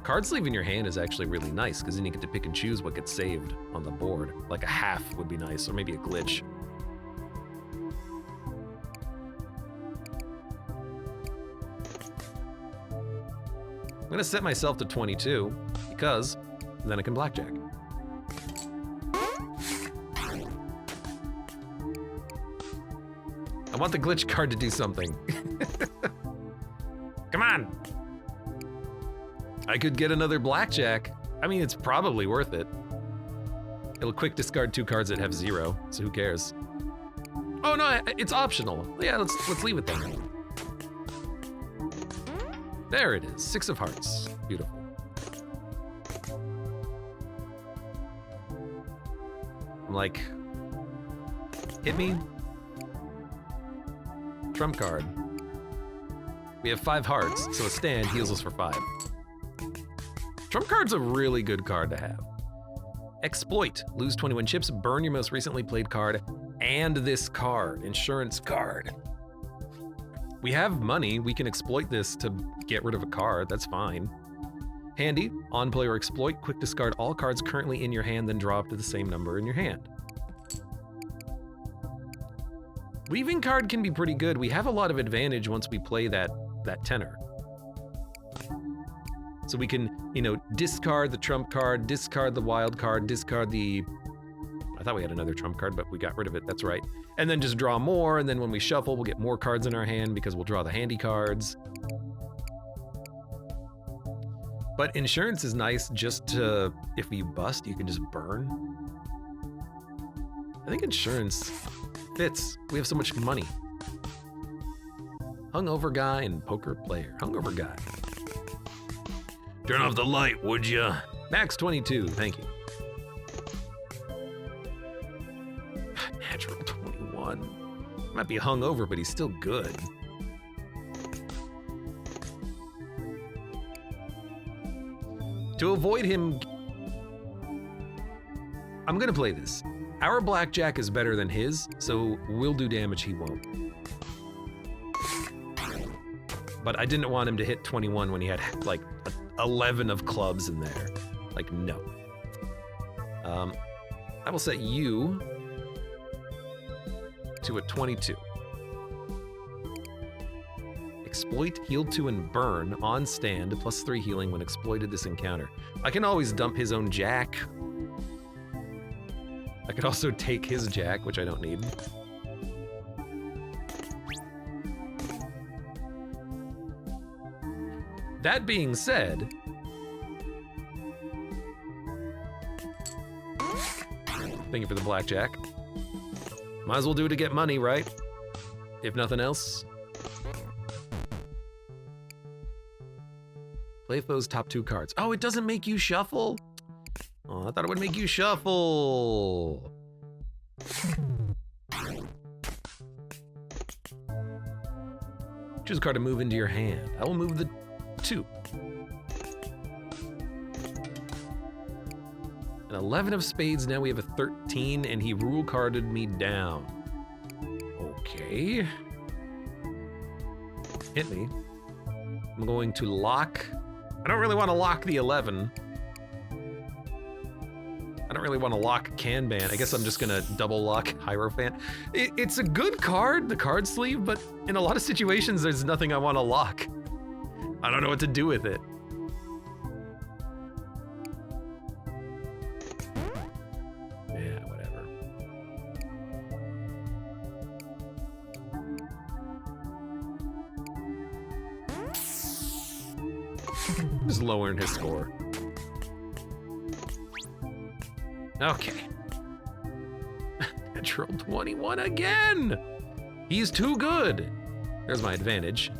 Card sleeve in your hand is actually really nice because then you get to pick and choose what gets saved on the board. Like a half would be nice, or maybe a glitch. I'm gonna set myself to 22 because then I can blackjack. I want the glitch card to do something. Come on. I could get another blackjack. I mean, it's probably worth it. It'll quick discard 2 cards that have 0, so who cares? Oh no, it's optional. Yeah, let's leave it there. There it is, 6 of hearts. Beautiful. I'm like, hit me. Trump card. We have 5 hearts, so a stand heals us for 5. Trump card's a really good card to have. Exploit. Lose 21 chips, burn your most recently played card, and this card, insurance card. We have money, we can exploit this to get rid of a card, that's fine. Handy, on play or exploit, quick discard all cards currently in your hand, then draw up to the same number in your hand. Weaving card can be pretty good. We have a lot of advantage once we play that tenor. So we can, you know, discard the trump card, discard the wild card, discard the... I thought we had another trump card, but we got rid of it, that's right. And then just draw more, and then when we shuffle, we'll get more cards in our hand because we'll draw the handy cards. But insurance is nice just to, if you bust, you can just burn. I think insurance fits. We have so much money. Hungover guy and poker player. Hungover guy. Turn off the light, would ya? Max 22, thank you. Natural 21. Might be hungover, but he's still good. To avoid him, I'm gonna play this. Our blackjack is better than his, so we'll do damage he won't. But I didn't want him to hit 21 when he had like 11 of clubs in there. Like, no. I will set you to a 22. Exploit, heal 2, and burn on stand, +3 healing when exploited this encounter. I can always dump his own jack. I could also take his jack, which I don't need. That being said, thank you for the blackjack. Might as well do it to get money, right? If nothing else. Play foe's top 2 cards. Oh, it doesn't make you shuffle? Oh, I thought it would make you shuffle. Choose a card to move into your hand. I will move the 2. An 11 of spades, now we have a 13, and he rule carded me down. Okay. Hit me. I'm going to lock. I don't really want to lock the 11. I don't really want to lock Kanban. I guess I'm just gonna double lock Hierophant. It's a good card, the card sleeve, but in a lot of situations, there's nothing I want to lock. I don't know what to do with it. Yeah, whatever. Just lowering his score. Okay. Natural 21 again! He's too good! There's my advantage.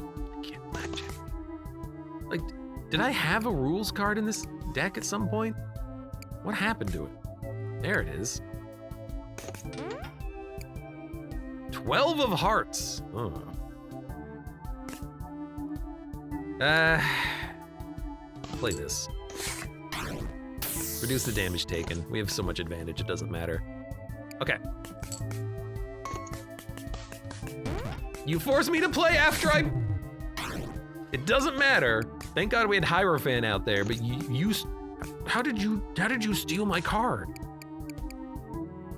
I can't blackjack. Like, did I have a rules card in this deck at some point? What happened to it? There it is. 12 of hearts. Oh. Play this. Reduce the damage taken. We have so much advantage, it doesn't matter. Okay. You forced me to play after I... It doesn't matter. Thank God we had Hierophant out there, but you how did you steal my card?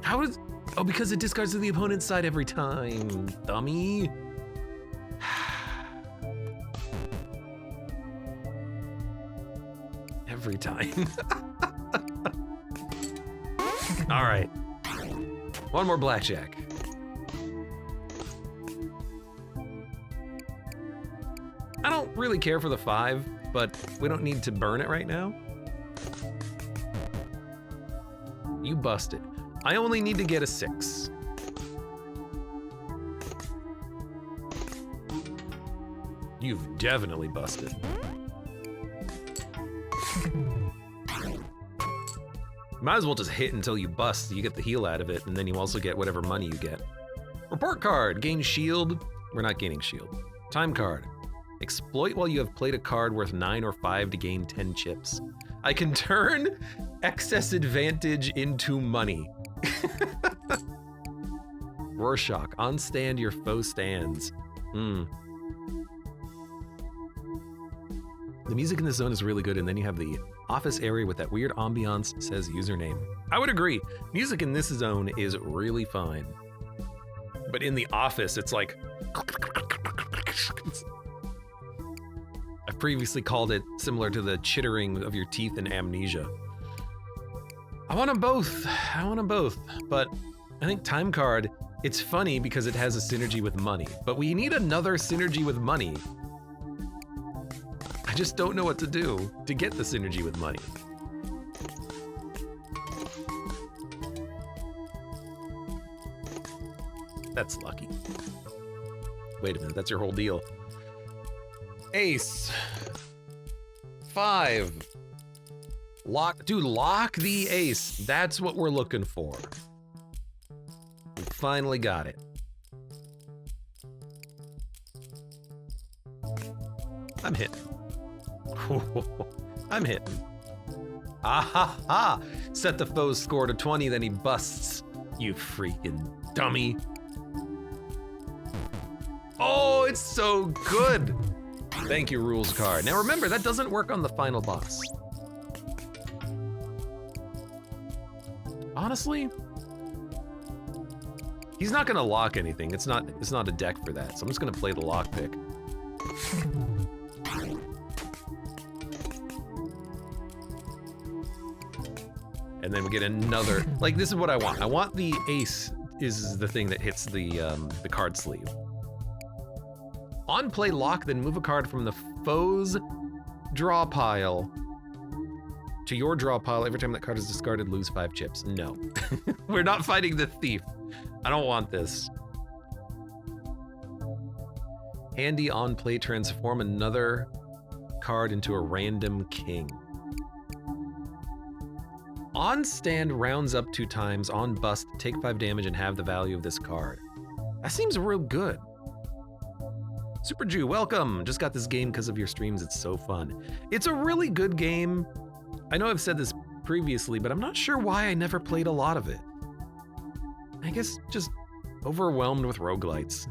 How is... Oh, because it discards to the opponent's side every time, dummy. Every time. All right. One more blackjack. I don't really care for the 5, but we don't need to burn it right now. You busted. I only need to get a 6. You've definitely busted. Might as well just hit until you bust. You get the heal out of it, and then you also get whatever money you get. Report card. Gain shield. We're not gaining shield. Time card. Exploit while you have played a card worth 9 or 5 to gain 10 chips. I can turn excess advantage into money. Rorschach. On stand, your foe stands. The music in this zone is really good, and then you have the office area with that weird ambiance, says username. I would agree. Music in this zone is really fine. But in the office, it's like... I've previously called it similar to the chittering of your teeth in Amnesia. I want them both. But I think Time Card, it's funny because it has a synergy with money. But we need another synergy with money. I just don't know what to do to get the synergy with money. That's lucky. Wait a minute, that's your whole deal. Ace. 5. Lock, dude, lock the ace. That's what we're looking for. We finally got it. I'm hitting. I'm hitting. Ah ha ha! Set the foe's score to 20, then he busts. You freaking dummy. Oh, it's so good. Thank you, rules card. Now remember, that doesn't work on the final boss. Honestly, he's not gonna lock anything. It's not a deck for that. So I'm just gonna play the lockpick. And then we get another, like, this is what I want. I want the ace is the thing that hits the card sleeve. On play lock, then move a card from the foe's draw pile to your draw pile. Every time that card is discarded, lose 5 chips. No, we're not fighting the thief. I don't want this. Handy on play, transform another card into a random king. On stand, rounds up 2 times. On bust, take 5 damage and have the value of this card. That seems real good. Super Jew, welcome. Just got this game because of your streams. It's so fun. It's a really good game. I know I've said this previously, but I'm not sure why I never played a lot of it. I guess just overwhelmed with roguelites.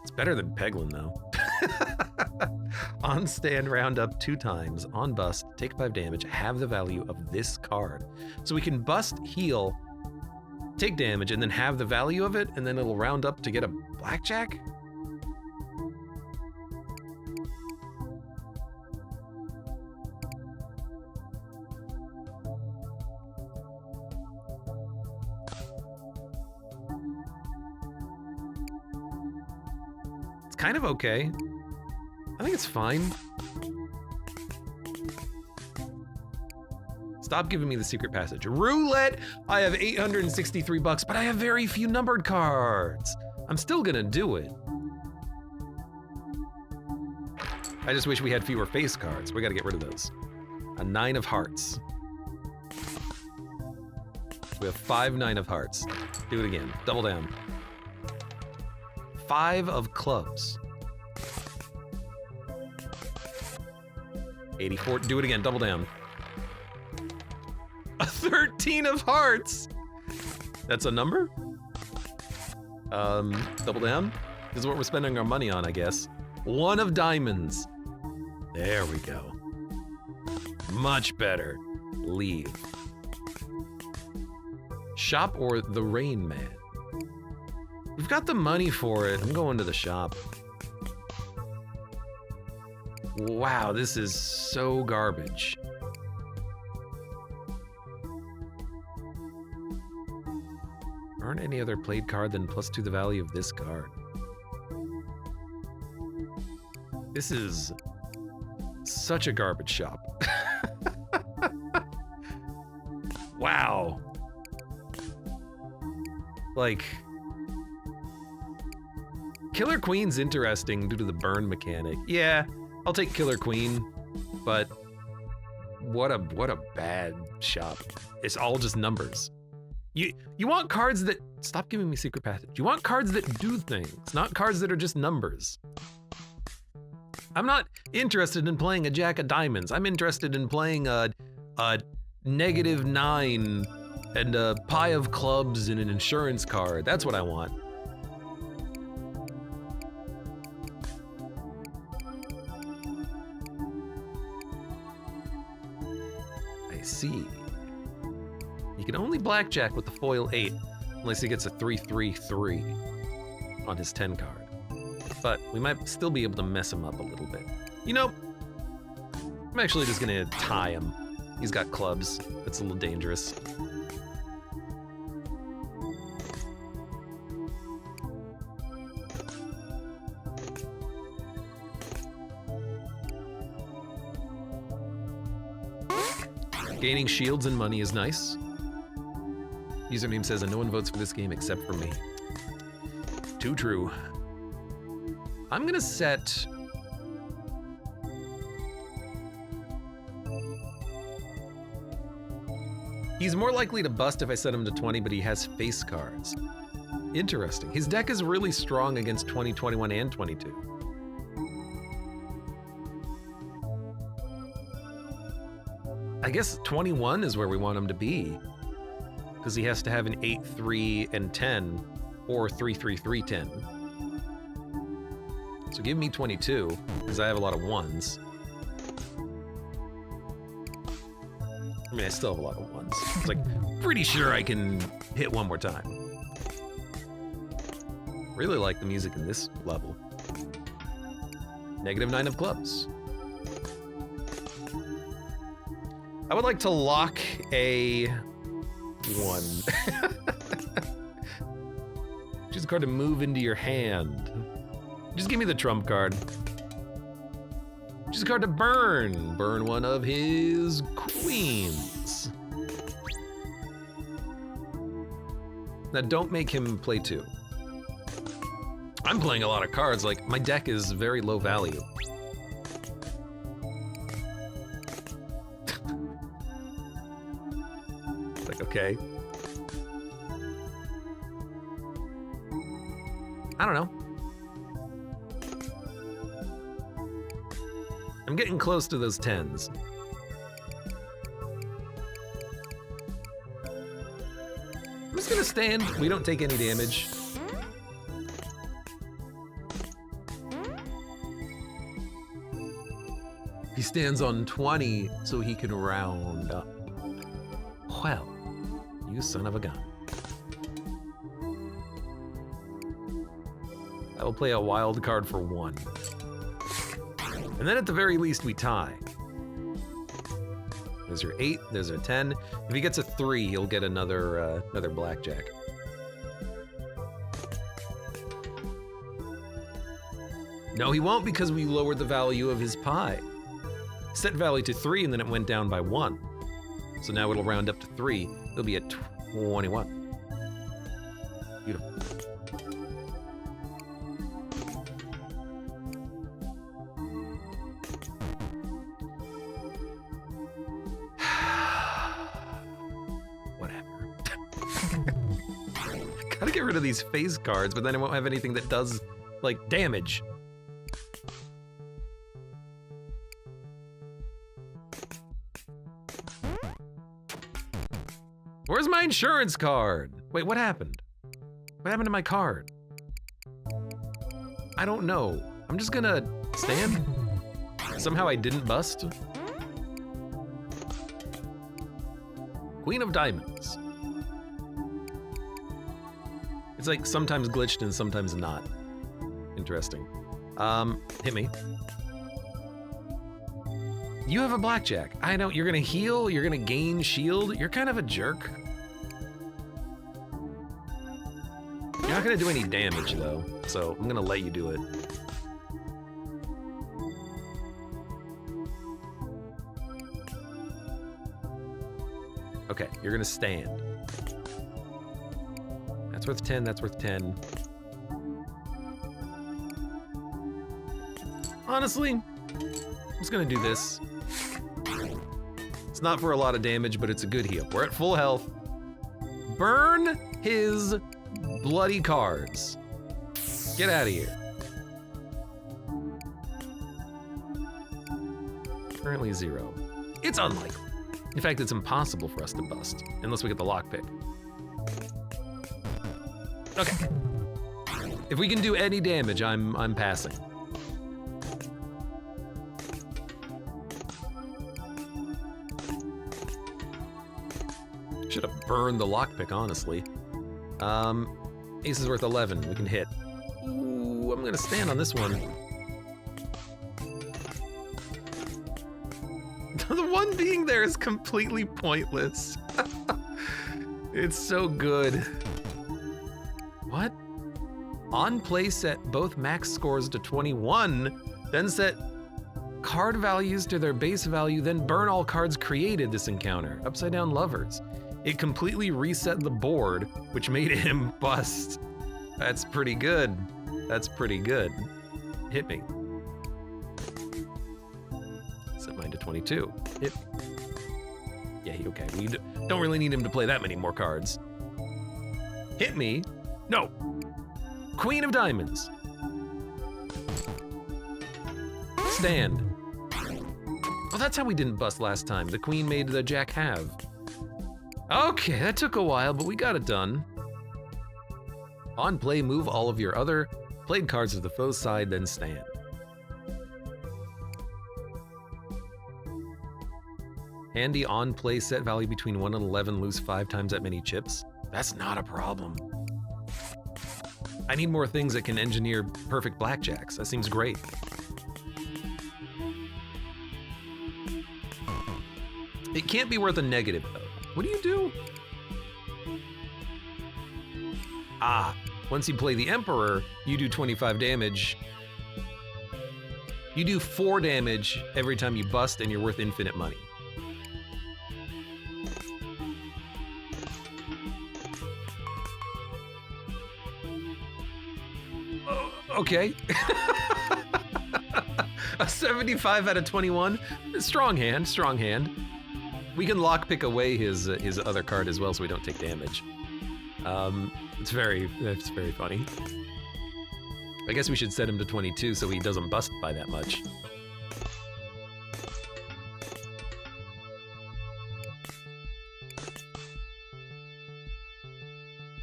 It's better than Peglin, though. On stand, round up 2 times. On bust, take 5 damage, have the value of this card. So we can bust, heal, take damage, and then have the value of it, and then it'll round up to get a blackjack? It's kind of okay. I think it's fine. Stop giving me the secret passage. Roulette! I have 863 bucks, but I have very few numbered cards. I'm still gonna do it. I just wish we had fewer face cards. We gotta get rid of those. A 9 of hearts. We have 5 9 of hearts. Do it again. Double down. 5 of clubs. 84. Do it again. Double down. A 13 of hearts. That's a number? Double down. This is what we're spending our money on, I guess. 1 of diamonds. There we go. Much better. Leave. Shop or the Rain Man? We've got the money for it. I'm going to the shop. Wow, this is so garbage. aren't any other played card than +2 the value of this card. This is such a garbage shop. Wow. Like, Killer Queen's interesting due to the burn mechanic. Yeah, I'll take Killer Queen, but what a bad shop. It's all just numbers. You want cards that stop giving me secret passage. You want cards that do things, not cards that are just numbers. I'm not interested in playing a Jack of Diamonds. I'm interested in playing a -9 and a pie of clubs and an insurance card. That's what I want. I see. You can only blackjack with the foil 8 unless he gets a 3-3-3 on his 10 card. But we might still be able to mess him up a little bit. You know, I'm actually just gonna tie him. He's got clubs. That's a little dangerous. Gaining shields and money is nice. Username says, and no one votes for this game except for me. Too true. I'm gonna set... He's more likely to bust if I set him to 20, but he has face cards. Interesting. His deck is really strong against 20, 21, and 22. I guess 21 is where we want him to be, because he has to have an 8-3 and 10, or 3-3-3-10. So give me 22, because I have a lot of ones. I mean, I still have a lot of ones. It's like, pretty sure I can hit one more time. Really like the music in this level. -9 of clubs. I would like to lock a 1. Choose a card to move into your hand. Just give me the trump card. Choose a card to burn. Burn one of his queens. Now don't make him play 2. I'm playing a lot of cards, like my deck is very low value. Like, okay. I don't know. I'm getting close to those 10s. I'm just gonna stand. We don't take any damage. He stands on 20 so he can round up. Well, you son of a gun. I will play a wild card for 1. And then at the very least, we tie. There's your 8, there's a 10. If he gets a 3, he'll get another blackjack. No, he won't, because we lowered the value of his pie. Set value to 3, and then it went down by 1. So now it'll round up to 3. It'll be at 21. Beautiful. Whatever. Gotta get rid of these face cards, but then I won't have anything that does, like, damage. Where's my insurance card? Wait, what happened? What happened to my card? I don't know. I'm just gonna stand. Somehow I didn't bust. Queen of Diamonds. It's like sometimes glitched and sometimes not. Interesting. Hit me. You have a blackjack. I know, you're gonna heal, you're gonna gain shield. You're kind of a jerk. You're not gonna do any damage though, so I'm gonna let you do it. Okay, you're gonna stand. That's worth 10, that's worth 10. Honestly, I'm just gonna do this. It's not for a lot of damage, but it's a good heal. We're at full health. Burn his bloody cards. Get out of here. Currently 0. It's unlikely. In fact, it's impossible for us to bust, unless we get the lockpick. Okay. If we can do any damage, I'm passing. Should have burned the lockpick, honestly. Ace is worth 11. We can hit. Ooh, I'm gonna stand on this one. The one being there is completely pointless. It's so good. What? On play, set both max scores to 21, then set card values to their base value, then burn all cards created this encounter. Upside down lovers. It completely reset the board, which made him bust. That's pretty good. That's pretty good. Hit me. Set mine to 22. Hit. Yeah, okay. We don't really need him to play that many more cards. Hit me. No. Queen of diamonds. Stand. Oh, that's how we didn't bust last time. The queen made the jack have. Okay, that took a while, but we got it done. On play, move all of your other played cards to the foe's side, then stand. Handy on play, set value between 1 and 11, lose 5 times that many chips. That's not a problem. I need more things that can engineer perfect blackjacks. That seems great. It can't be worth a negative, though. What do you do? Ah, once you play the Emperor, you do 25 damage. You do 4 damage every time you bust, and you're worth infinite money. Okay. A 75 out of 21. Strong hand, strong hand. We can lockpick away his other card as well, so we don't take damage. It's very funny. I guess we should set him to 22 so he doesn't bust by that much.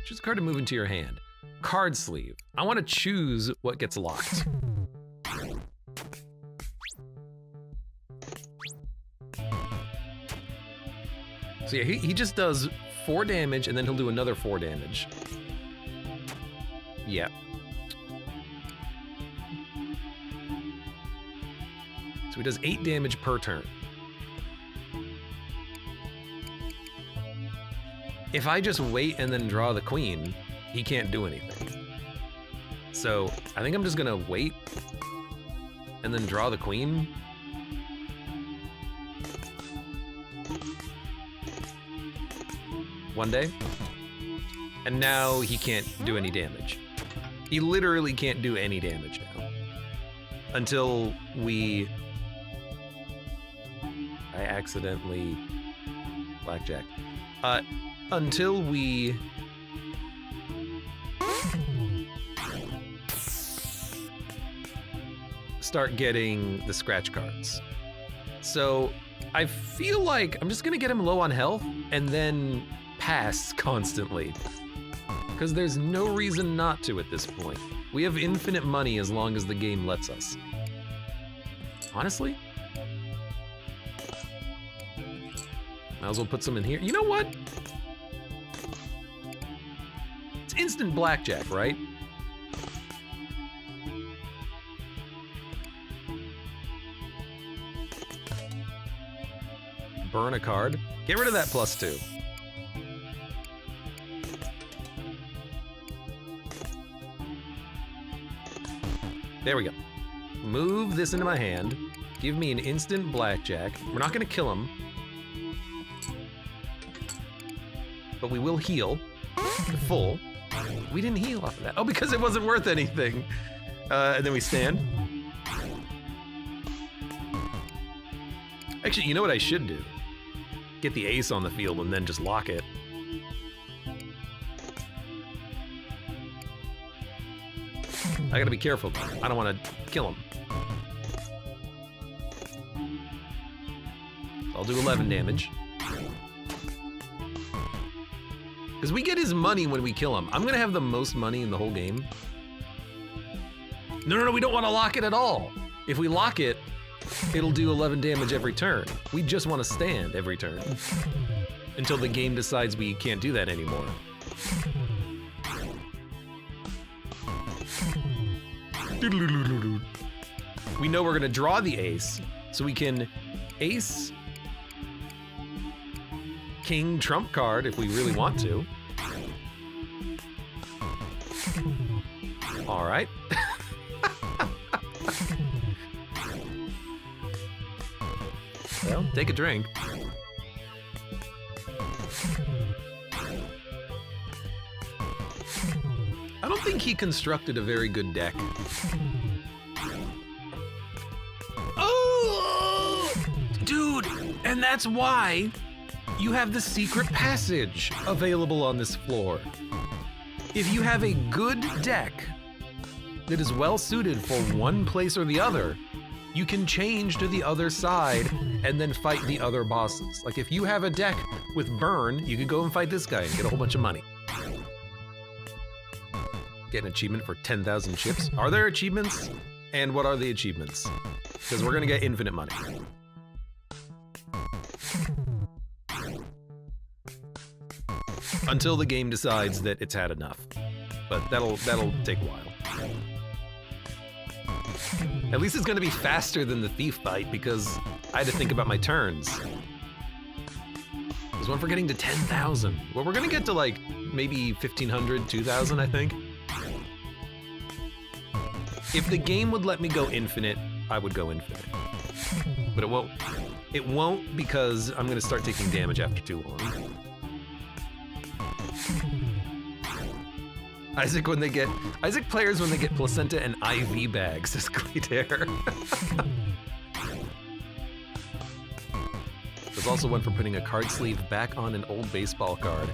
Choose a card to move into your hand. Card sleeve. I want to choose what gets locked. So yeah, he just does 4 damage, and then he'll do another 4 damage. Yeah. So he does 8 damage per turn. If I just wait and then draw the queen, he can't do anything. So I think I'm just gonna wait and then draw the queen. One day. And now he can't do any damage. He literally can't do any damage now. Until we... I accidentally... Blackjack. Until we... start getting the scratch cards. So I feel like I'm just gonna get him low on health and then pass constantly. Because there's no reason not to at this point. We have infinite money as long as the game lets us. Honestly? Might as well put some in here. You know what? It's instant blackjack, right? Burn a card. Get rid of that +2. There we go. Move this into my hand. Give me an instant blackjack. We're not gonna kill him. But we will heal. Full. We didn't heal off of that. Oh, because it wasn't worth anything. And then we stand. Actually, you know what I should do? Get the ace on the field and then just lock it. I gotta be careful though. I don't want to kill him. I'll do 11 damage. Because we get his money when we kill him. I'm gonna have the most money in the whole game. No, we don't want to lock it at all. If we lock it, it'll do 11 damage every turn. We just want to stand every turn. Until the game decides we can't do that anymore. We know we're gonna draw the ace, so we can ace king trump card if we really want to. All right. Well, take a drink. I don't think he constructed a very good deck. Oh, dude, and that's why you have the secret passage available on this floor. If you have a good deck that is well suited for one place or the other, you can change to the other side and then fight the other bosses. Like if you have a deck with burn, you can go and fight this guy and get a whole bunch of money. Get an achievement for 10,000 chips. Are there achievements? And what are the achievements? Because we're gonna get infinite money. Until the game decides that it's had enough. But that'll take a while. At least it's gonna be faster than the thief fight because I had to think about my turns. There's one for getting to 10,000. Well, we're gonna get to like maybe 1,500, 2,000, I think. If the game would let me go infinite, I would go infinite. But it won't. It won't because I'm gonna start taking damage after too long. Isaac players when they get placenta and IV bags, says Cleater. There's also one for putting a card sleeve back on an old baseball card.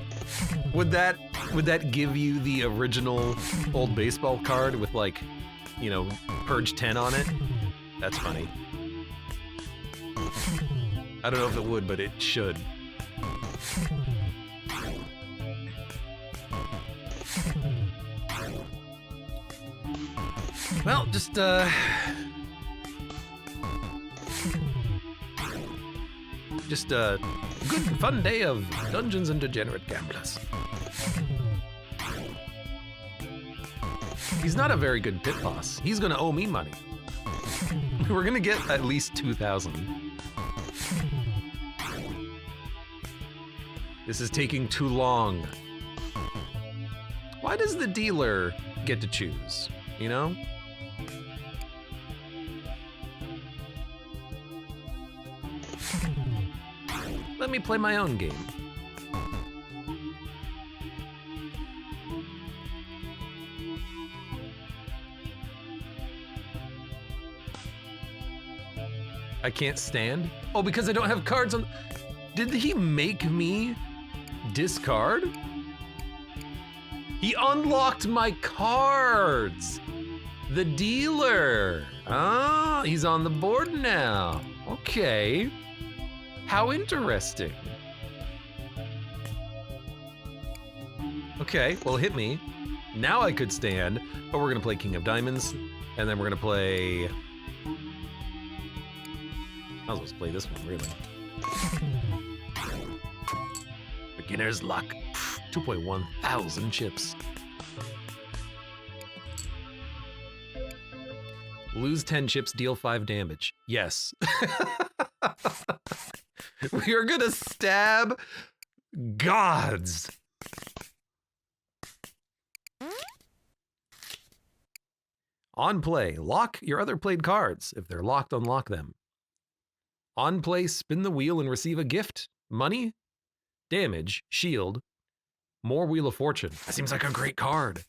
Would that give you the original old baseball card with like, you know, Purge 10 on it? That's funny. I don't know if it would, but it should. Well, just good and fun day of Dungeons and Degenerate Gamblers. He's not a very good pit boss. He's gonna owe me money. We're gonna get at least 2,000. This is taking too long. Why does the dealer get to choose, you know? Let me play my own game. I can't stand? Oh, because I don't have cards on... Did he make me discard? He unlocked my cards! The dealer! Ah, he's on the board now. Okay. How interesting. Okay, well, hit me. Now I could stand, but we're gonna play King of Diamonds, and then we're gonna play... I was supposed to play this one, really. Beginner's luck. 2.1 thousand chips. Lose 10 chips, deal 5 damage. Yes. We are gonna stab gods. On play, lock your other played cards. If they're locked, unlock them. On play, spin the wheel and receive a gift. Money, damage, shield, more Wheel of Fortune. That seems like a great card.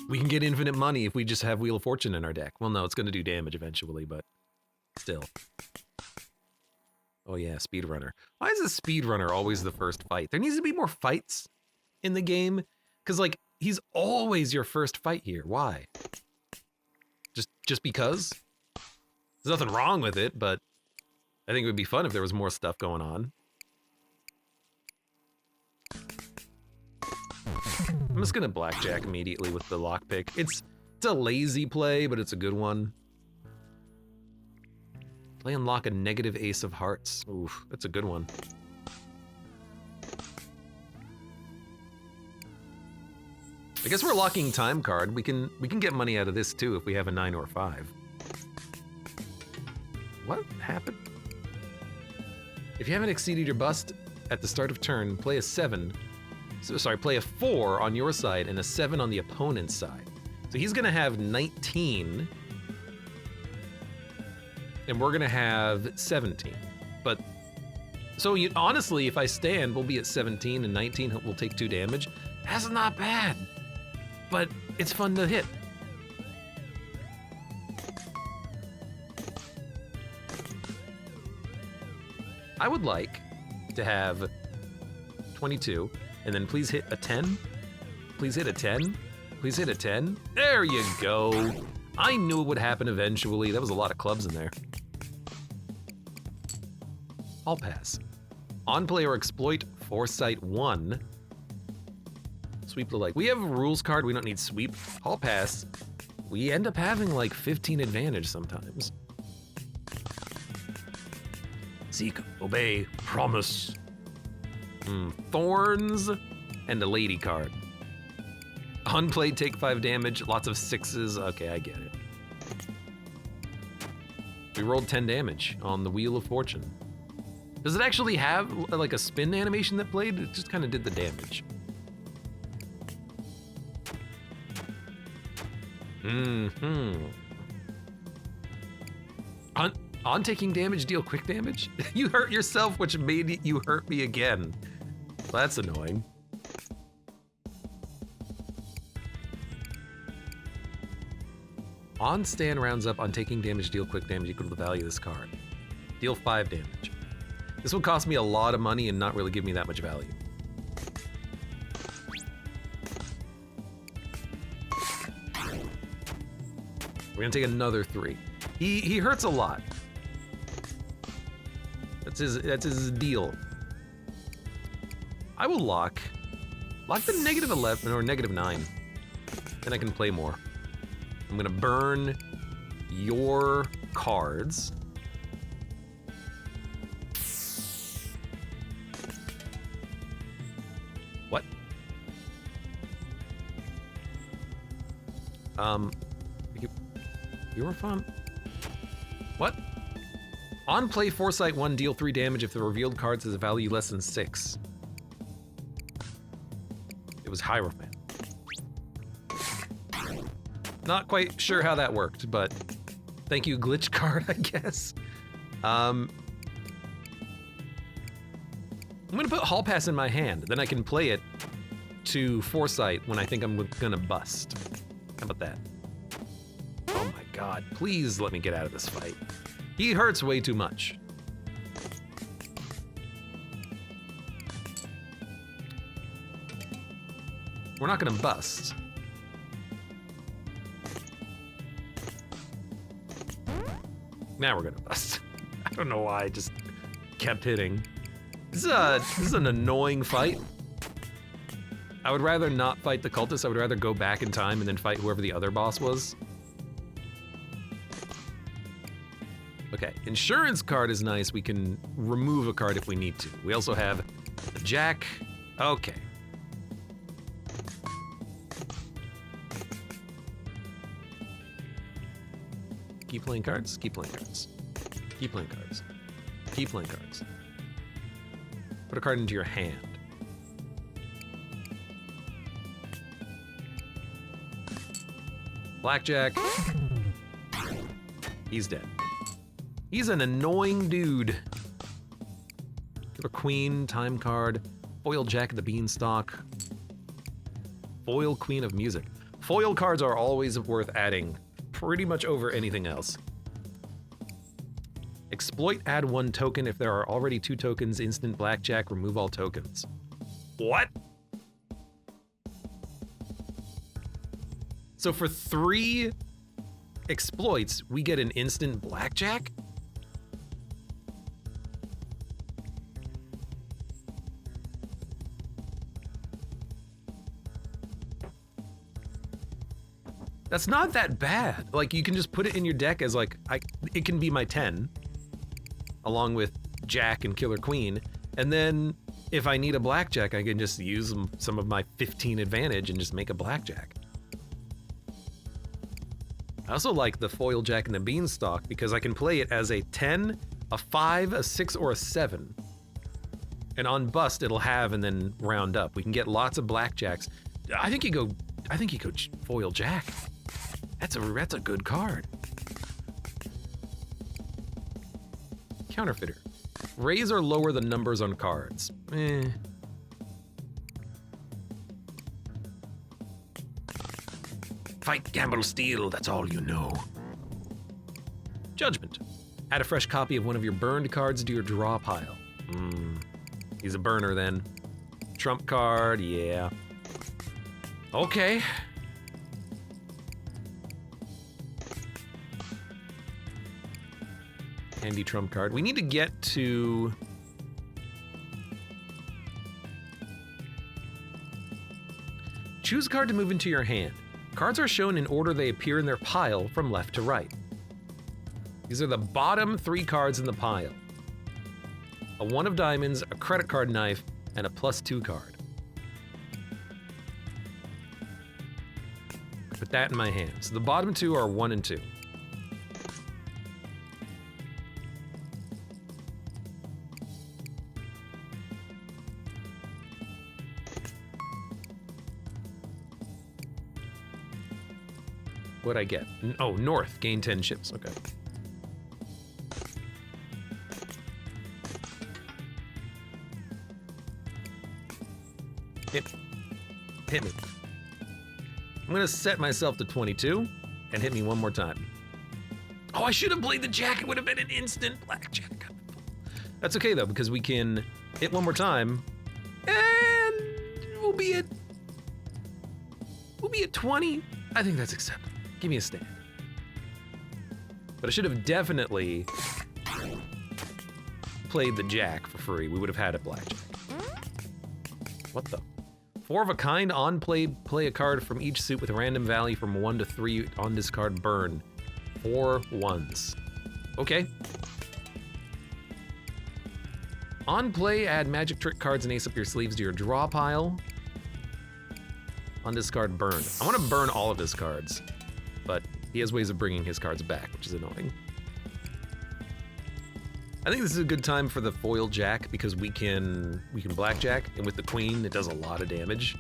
We can get infinite money if we just have Wheel of Fortune in our deck. Well, no, it's going to do damage eventually, but still. Oh yeah, speedrunner. Why is a speedrunner always the first fight? There needs to be more fights in the game, because like he's always your first fight here. Why? Just because? There's nothing wrong with it, but I think it would be fun if there was more stuff going on. I'm just gonna blackjack immediately with the lockpick. It's a lazy play, but it's a good one. Play unlock a negative ace of hearts. Oof, that's a good one. I guess we're locking time card. We can get money out of this too if we have a 9 or a 5. What happened? If you haven't exceeded your bust at the start of turn, play a 7. Play a 4 on your side and a 7 on the opponent's side. So he's gonna have 19, and we're gonna have 17. But, so honestly, if I stand, we'll be at 17 and 19, we'll take 2 damage. That's not bad, but it's fun to hit. I would like to have 22, and then please hit a 10. Please hit a 10. Please hit a 10. There you go. I knew it would happen eventually. That was a lot of clubs in there. I'll pass. On play or exploit Foresight 1. Sweep the leg. We have a rules card. We don't need sweep. I'll pass. We end up having like 15 advantage sometimes. Seek, obey, promise. Thorns and a lady card. Unplayed, take 5 damage, lots of 6s. Okay, I get it. We rolled 10 damage on the Wheel of Fortune. Does it actually have like a spin animation that played? It just kind of did the damage. On taking damage, deal quick damage? You hurt yourself, which made you hurt me again. Well, that's annoying. On stand rounds up, on taking damage, deal quick damage equal to the value of this card. Deal 5 damage. This will cost me a lot of money and not really give me that much value. We're gonna take another 3. He hurts a lot. That's his deal. I will lock the negative 11 or negative 9. Then I can play more. I'm gonna burn your cards. What? You were fun. What? On play, Foresight 1, deal 3 damage if the revealed cards has a value less than 6. It was Hierophant. Not quite sure how that worked, but thank you, glitch card, I guess. I'm gonna put Hall Pass in my hand, then I can play it to Foresight when I think I'm gonna bust. How about that? Oh my god, please let me get out of this fight. He hurts way too much. We're not gonna bust. Now we're gonna bust. I don't know why I just kept hitting. This is an annoying fight. I would rather not fight the cultist. I would rather go back in time and then fight whoever the other boss was. Okay, insurance card is nice. We can remove a card if we need to. We also have the jack. Okay. Keep playing cards, keep playing cards. Keep playing cards. Keep playing cards. Put a card into your hand. Blackjack. He's dead. He's an annoying dude. Killer Queen, time card, foil Jack of the Beanstalk, foil Queen of Music. Foil cards are always worth adding, pretty much over anything else. Exploit, add 1 token. If there are already 2 tokens, instant blackjack, remove all tokens. What? So for 3 exploits, we get an instant blackjack? That's not that bad. Like, you can just put it in your deck as like, it can be my 10, along with Jack and Killer Queen, and then if I need a blackjack, I can just use some of my 15 advantage and just make a blackjack. I also like the foil Jack and the Beanstalk because I can play it as a 10, a 5, a 6, or a 7. And on bust, it'll have and then round up. We can get lots of blackjacks. I think you go foil Jack. That's a good card. Counterfeiter. Raise or lower the numbers on cards. Fight, gamble, steal, that's all you know. Judgment. Add a fresh copy of one of your burned cards to your draw pile. He's a burner then. Trump card, yeah. Okay. Handy trump card. We need to get to... Choose a card to move into your hand. Cards are shown in order they appear in their pile from left to right. These are the bottom 3 cards in the pile. A 1 of diamonds, a credit card knife, and a +2 card. Put that in my hand. So the bottom 2 are 1 and 2. What'd I get? Oh, north, gain 10 chips, okay. Hit me. I'm gonna set myself to 22 and hit me one more time. Oh, I should have played the jack. It would have been an instant blackjack. That's okay though, because we can hit one more time and we'll be at 20. I think that's acceptable. Give me a stand. But I should have definitely played the jack for free. We would have had a blackjack. What the? 4 of a kind, on play a card from each suit with a random value from 1 to 3 on this card, burn. 4 ones. Okay. On play, add magic trick cards and ace up your sleeves to your draw pile. On discard, burn. I want to burn all of his cards, but he has ways of bringing his cards back, which is annoying. I think this is a good time for the foil jack because we can blackjack, and with the queen, it does a lot of damage.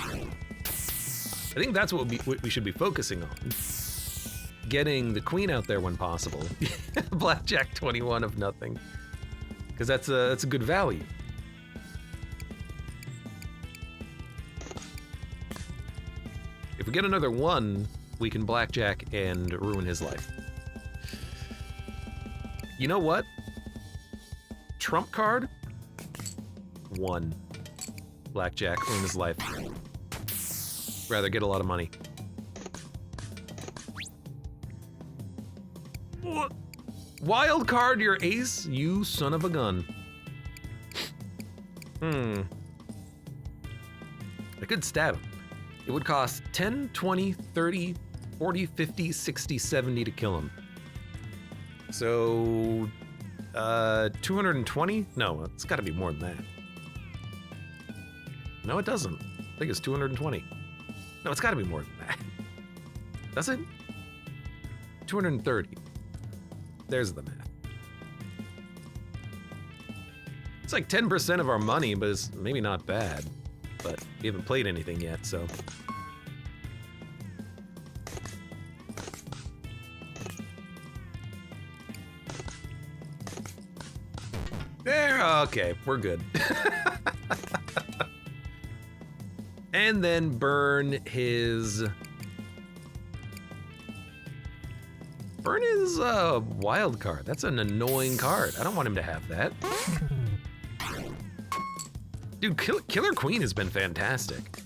I think that's what we should be focusing on. Getting the queen out there when possible. Blackjack 21 of nothing, because that's a good value. If we get another 1, we can blackjack and ruin his life. You know what? Trump card, 1. Blackjack, ruin his life. Rather get a lot of money. What? Wild card your ace, you son of a gun. I could stab him. It would cost 10, 20, 30, 40, 50, 60, 70 to kill him. So, 220? No, it's gotta be more than that. No, it doesn't. I think it's 220. No, it's gotta be more than that. Does it? 230. There's the math. It's like 10% of our money, but it's maybe not bad. But we haven't played anything yet, so. There, okay, we're good. And then burn his wild card. That's an annoying card. I don't want him to have that. Dude, Killer Queen has been fantastic.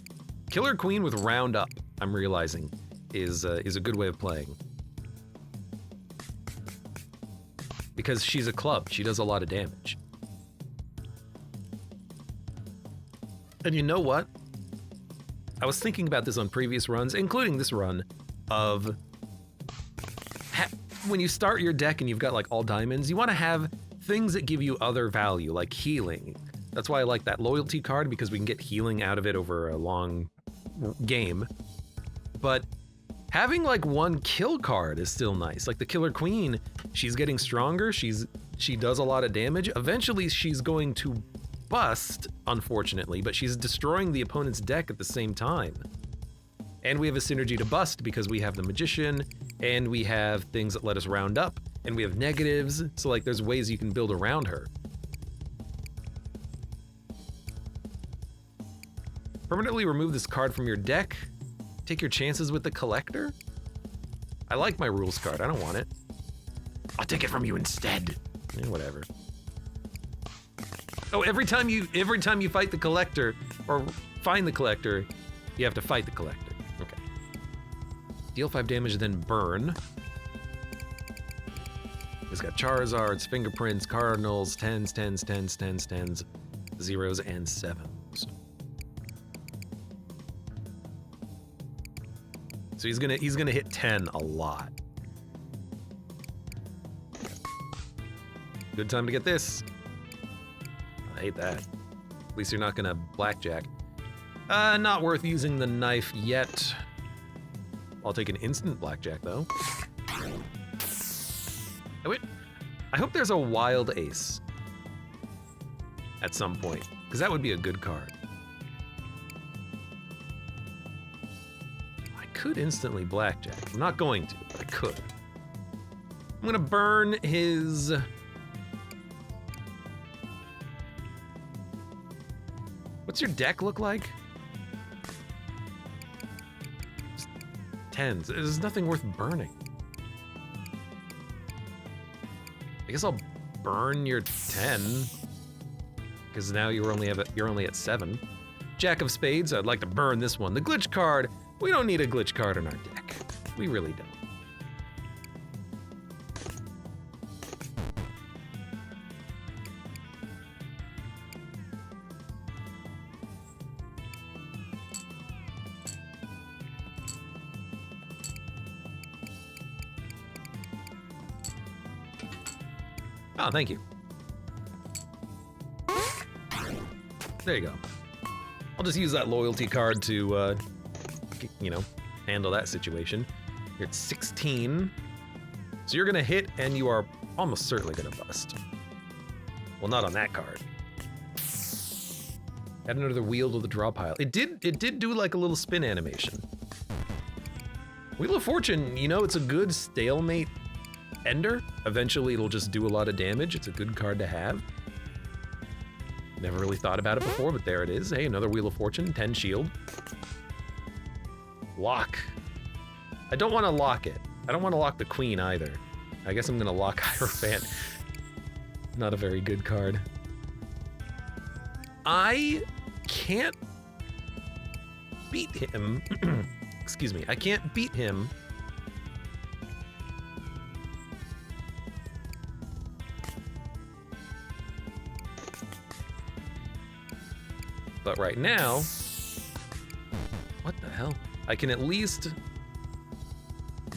Killer Queen with round up, I'm realizing, is a good way of playing. Because she's a club, she does a lot of damage. And you know what? I was thinking about this on previous runs, including this run, of when you start your deck and you've got like all diamonds, you want to have things that give you other value, like healing. That's why I like that loyalty card, because we can get healing out of it over a long game. But having like one kill card is still nice. Like the Killer Queen, she's getting stronger, she does a lot of damage. Eventually she's going to bust, unfortunately, but she's destroying the opponent's deck at the same time. And we have a synergy to bust because we have the Magician, and we have things that let us round up, and we have negatives, so like there's ways you can build around her. Permanently remove this card from your deck. Take your chances with the Collector. I like my rules card, I don't want it. I'll take it from you instead. Whatever. Oh, every time you fight the Collector, or find the Collector, you have to fight the Collector. Okay. Deal 5 damage, then burn. He's got Charizards, Fingerprints, Cardinals, 10s, 10s, 10s, 10s, 10s, 0s, and 7s. So he's gonna hit 10 a lot. Good time to get this. I hate that. At least you're not gonna blackjack. Not worth using the knife yet. I'll take an instant blackjack though. Oh, wait. I hope there's a wild ace at some point, because that would be a good card. I could instantly blackjack. I'm not going to, but I could. I'm gonna burn his... What's your deck look like? Just 10s. There's nothing worth burning. I guess I'll burn your 10, because now you're only at 7. Jack of Spades. I'd like to burn this one. The glitch card. We don't need a glitch card in our deck. We really don't. Oh, thank you. There you go. I'll just use that loyalty card to, you know, handle that situation. You're at 16. So you're gonna hit, and you are almost certainly gonna bust. Well, not on that card. Add another wheel to the draw pile. It did do like a little spin animation. Wheel of Fortune, you know, it's a good stalemate ender. Eventually it'll just do a lot of damage. It's a good card to have. Never really thought about it before, but there it is. Hey, another Wheel of Fortune, 10 shield. Lock. I don't want to lock it. I don't want to lock the queen either. I guess I'm gonna lock Hierophant. Not a very good card. I can't beat him. Excuse me. I can't beat him. But right now, what the hell? I can at least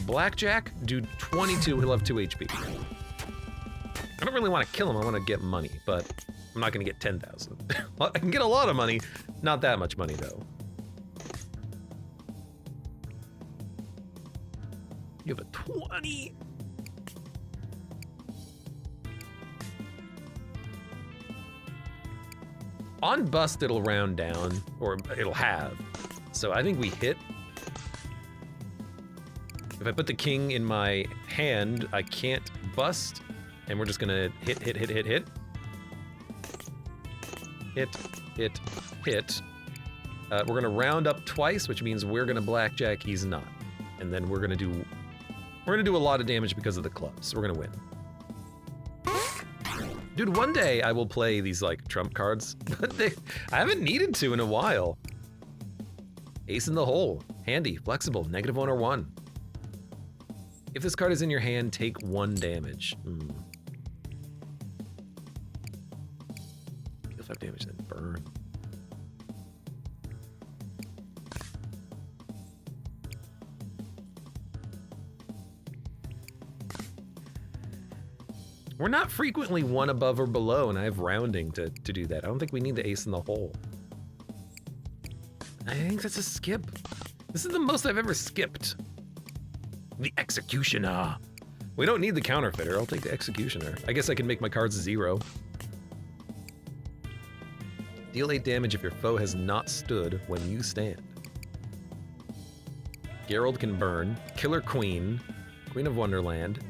blackjack, do 22, he'll have 2 HP. I don't really want to kill him, I want to get money, but I'm not going to get 10,000. I can get a lot of money, not that much money though. You have a 20. On bust, it'll round down, or it'll have. So I think we hit. If I put the king in my hand, I can't bust, and we're just gonna hit. hit, hit, hit. We're gonna round up twice, which means we're gonna blackjack, he's not. And then we're gonna do a lot of damage because of the clubs. We're gonna win. Dude, one day I will play these like trump cards, but I haven't needed to in a while. Ace in the hole, handy, flexible, -1 or 1. If this card is in your hand, take 1 damage. Deal 5 damage, then burn. We're not frequently 1 above or below, and I have rounding to do that. I don't think we need the ace in the hole. I think that's a skip. This is the most I've ever skipped. The Executioner. We don't need the counterfeiter. I'll take the Executioner. I guess I can make my cards 0. Deal 8 damage if your foe has not stood when you stand. Gerald can burn. Killer Queen. Queen of Wonderland.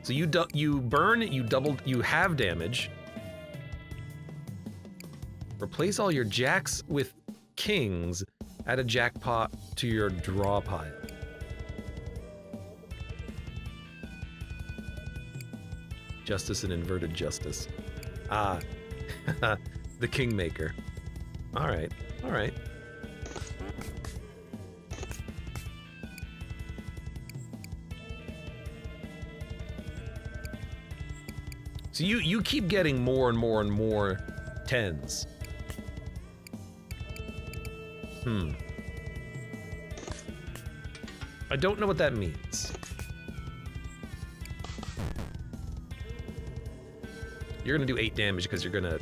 So you burn, you have damage. Replace all your jacks with kings. Add a jackpot to your draw pile. Justice and inverted justice. Ah, the Kingmaker. All right, all right. So you keep getting more and more and more 10s. I don't know what that means. You're gonna do 8 damage because you're gonna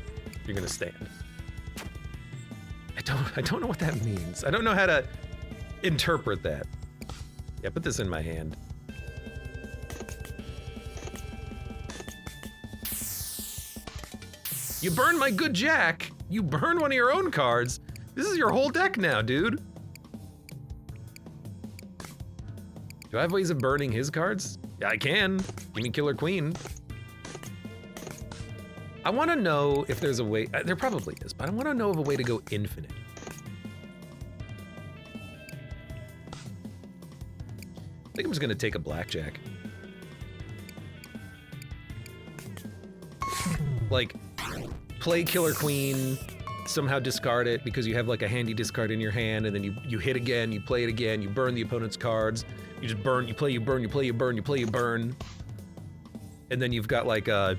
stand. I don't know what that means. I don't know how to interpret that. Yeah, put this in my hand. You burn my good jack. You burn one of your own cards. This is your whole deck now, dude. Do I have ways of burning his cards? Yeah, I can. Give me Killer Queen. I want to know if there's a way. There probably is, but I want to know of a way to go infinite. I think I'm just gonna take a blackjack. Like, play Killer Queen, somehow discard it because you have like a handy discard in your hand, and then you hit again, you play it again, you burn the opponent's cards, you just burn, you play, you burn, you play, you burn, you play, you burn. And then you've got like a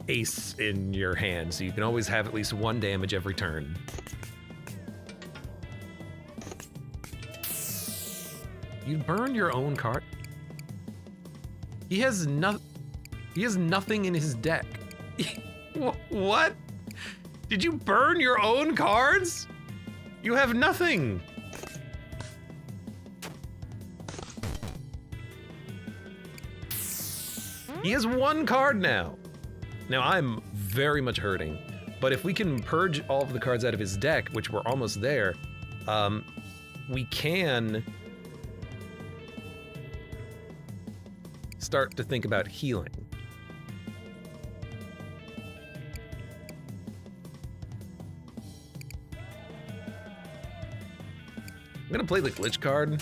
ace in your hand, so you can always have at least 1 damage every turn. You burn your own card? He has nothing in his deck. What? Did you burn your own cards? You have nothing. He has 1 card now. Now I'm very much hurting, but if we can purge all of the cards out of his deck, which we're almost there, we can start to think about healing. I'm gonna play the glitch card.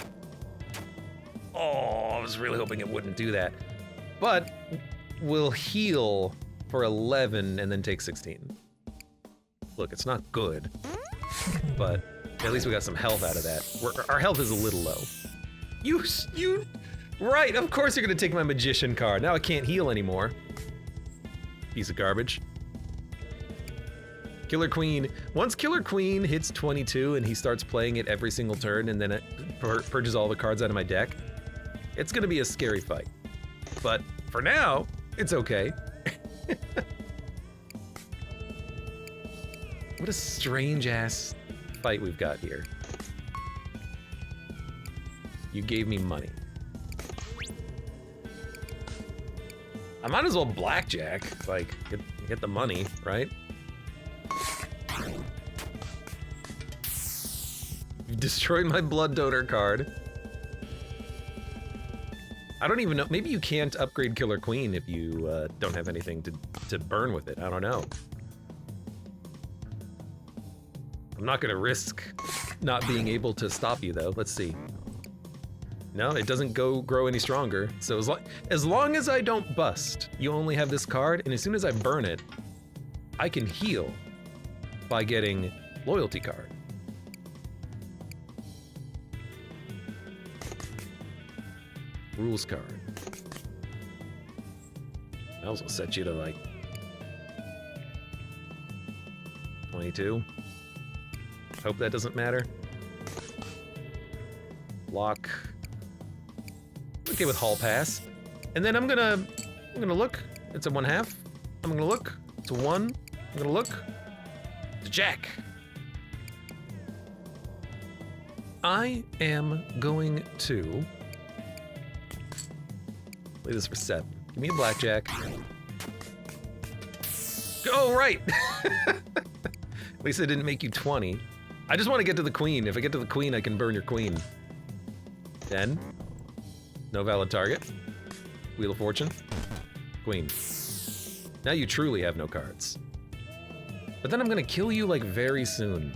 Oh, I was really hoping it wouldn't do that. But we'll heal for 11 and then take 16. Look, it's not good, but at least we got some health out of that. Our health is a little low. You, right, of course you're gonna take my magician card. Now I can't heal anymore. Piece of garbage. Killer Queen. Once Killer Queen hits 22 and he starts playing it every single turn and then it purges all the cards out of my deck, it's gonna be a scary fight. But for now, it's okay. What a strange ass fight we've got here. You gave me money. I might as well blackjack, like, get the money, right? You've destroyed my blood donor card. I don't even know. Maybe you can't upgrade Killer Queen if you don't have anything to burn with it. I don't know. I'm not gonna risk not being able to stop you though. Let's see. No, it doesn't grow any stronger. So as long as I don't bust, you only have this card, and as soon as I burn it, I can heal by getting loyalty card. Rules card. I also set you to like 22. Hope that doesn't matter. Lock. Okay with hall pass. And then I'm gonna look. It's a 1/2. I'm gonna look. It's a 1. I'm gonna look. It's a jack. I am going to play this for 7. Give me a blackjack. Oh, right. At least I didn't make you 20. I just want to get to the queen. If I get to the queen, I can burn your queen. 10. No valid target. Wheel of Fortune. Queen. Now you truly have no cards. But then I'm gonna kill you like very soon.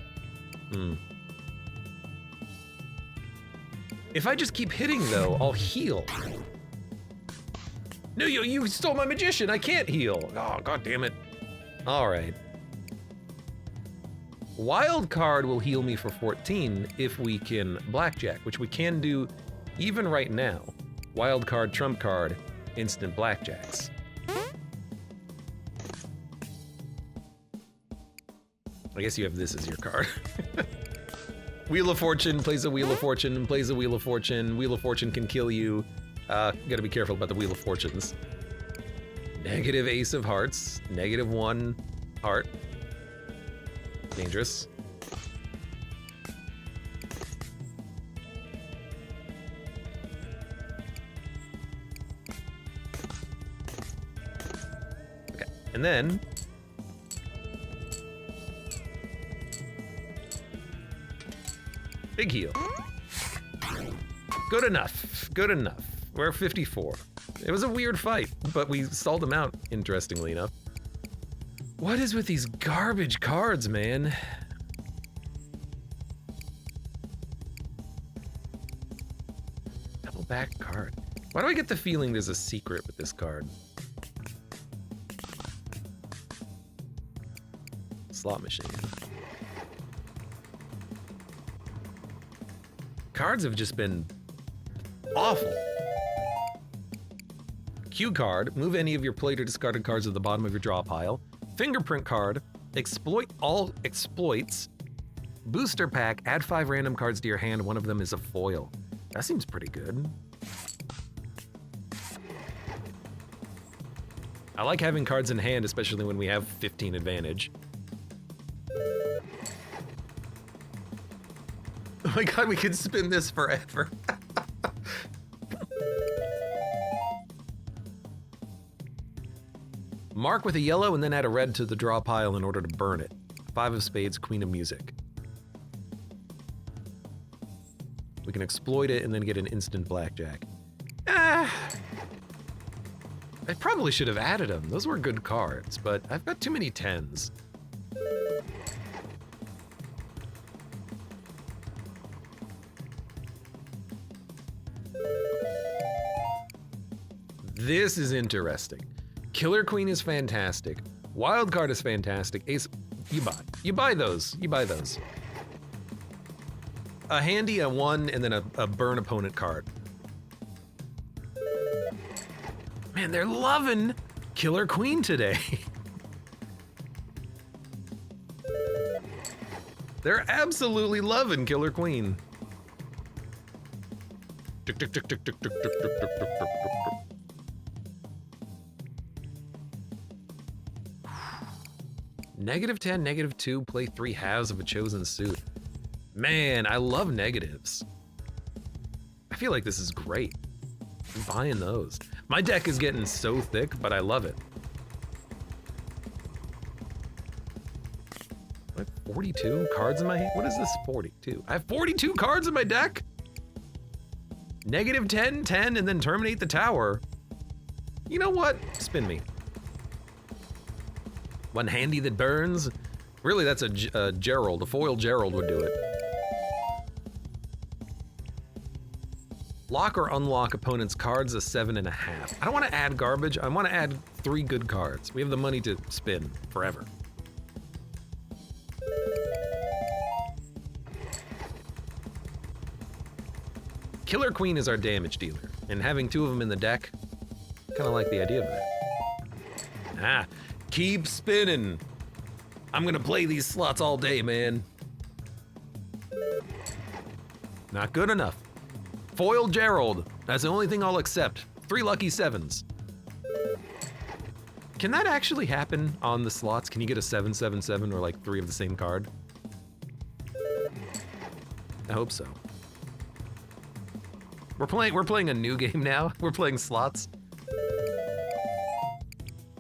If I just keep hitting though, I'll heal. No, you stole my magician. I can't heal. Oh, god damn it. All right. Wild card will heal me for 14 if we can blackjack, which we can do even right now. Wild card, trump card, instant blackjacks. I guess you have this as your card. Wheel of Fortune plays a Wheel of Fortune, plays a Wheel of Fortune. Wheel of Fortune can kill you. Gotta be careful about the Wheel of Fortunes. Negative Ace of Hearts, -1 heart. Dangerous. Okay, and then big heal. Good enough. Good enough. We're 54. It was a weird fight, but we stalled him out, interestingly enough. What is with these garbage cards, man? Double back card. Why do I get the feeling there's a secret with this card? Slot machine. Cards have just been awful. Cue card, move any of your played or discarded cards to the bottom of your draw pile. Fingerprint card, exploit all exploits. Booster pack, add 5 random cards to your hand, one of them is a foil. That seems pretty good. I like having cards in hand, especially when we have 15 advantage. Oh my god, we could spin this forever. Mark with a yellow and then add a red to the draw pile in order to burn it. 5 of spades, queen of music. We can exploit it and then get an instant blackjack. I probably should have added them. Those were good cards, but I've got too many 10s. This is interesting. Killer Queen is fantastic. Wild card is fantastic. Ace, you buy those. You buy those. A handy, a 1, and then a burn opponent card. Man, they're loving Killer Queen today. They're absolutely loving Killer Queen. -10, -2, play 3 halves of a chosen suit. Man, I love negatives. I feel like this is great. I'm buying those. My deck is getting so thick, but I love it. I have 42 cards in my hand? What is this 42? I have 42 cards in my deck? Negative 10, 10, and then terminate the tower. You know what? Spin me. One handy that burns. Really, that's a Gerald. A foil Gerald would do it. Lock or unlock opponent's cards a 7.5. I don't want to add garbage. I want to add 3 good cards. We have the money to spin forever. Killer Queen is our damage dealer, and having 2 of them in the deck, kind of like the idea of that. Ah, keep spinning. I'm gonna play these slots all day, man. Not good enough. Foil Gerald. That's the only thing I'll accept. 3 lucky 7s. Can that actually happen on the slots? Can you get a 7/7/7 or like 3 of the same card? I hope so. We're playing a new game now. We're playing slots.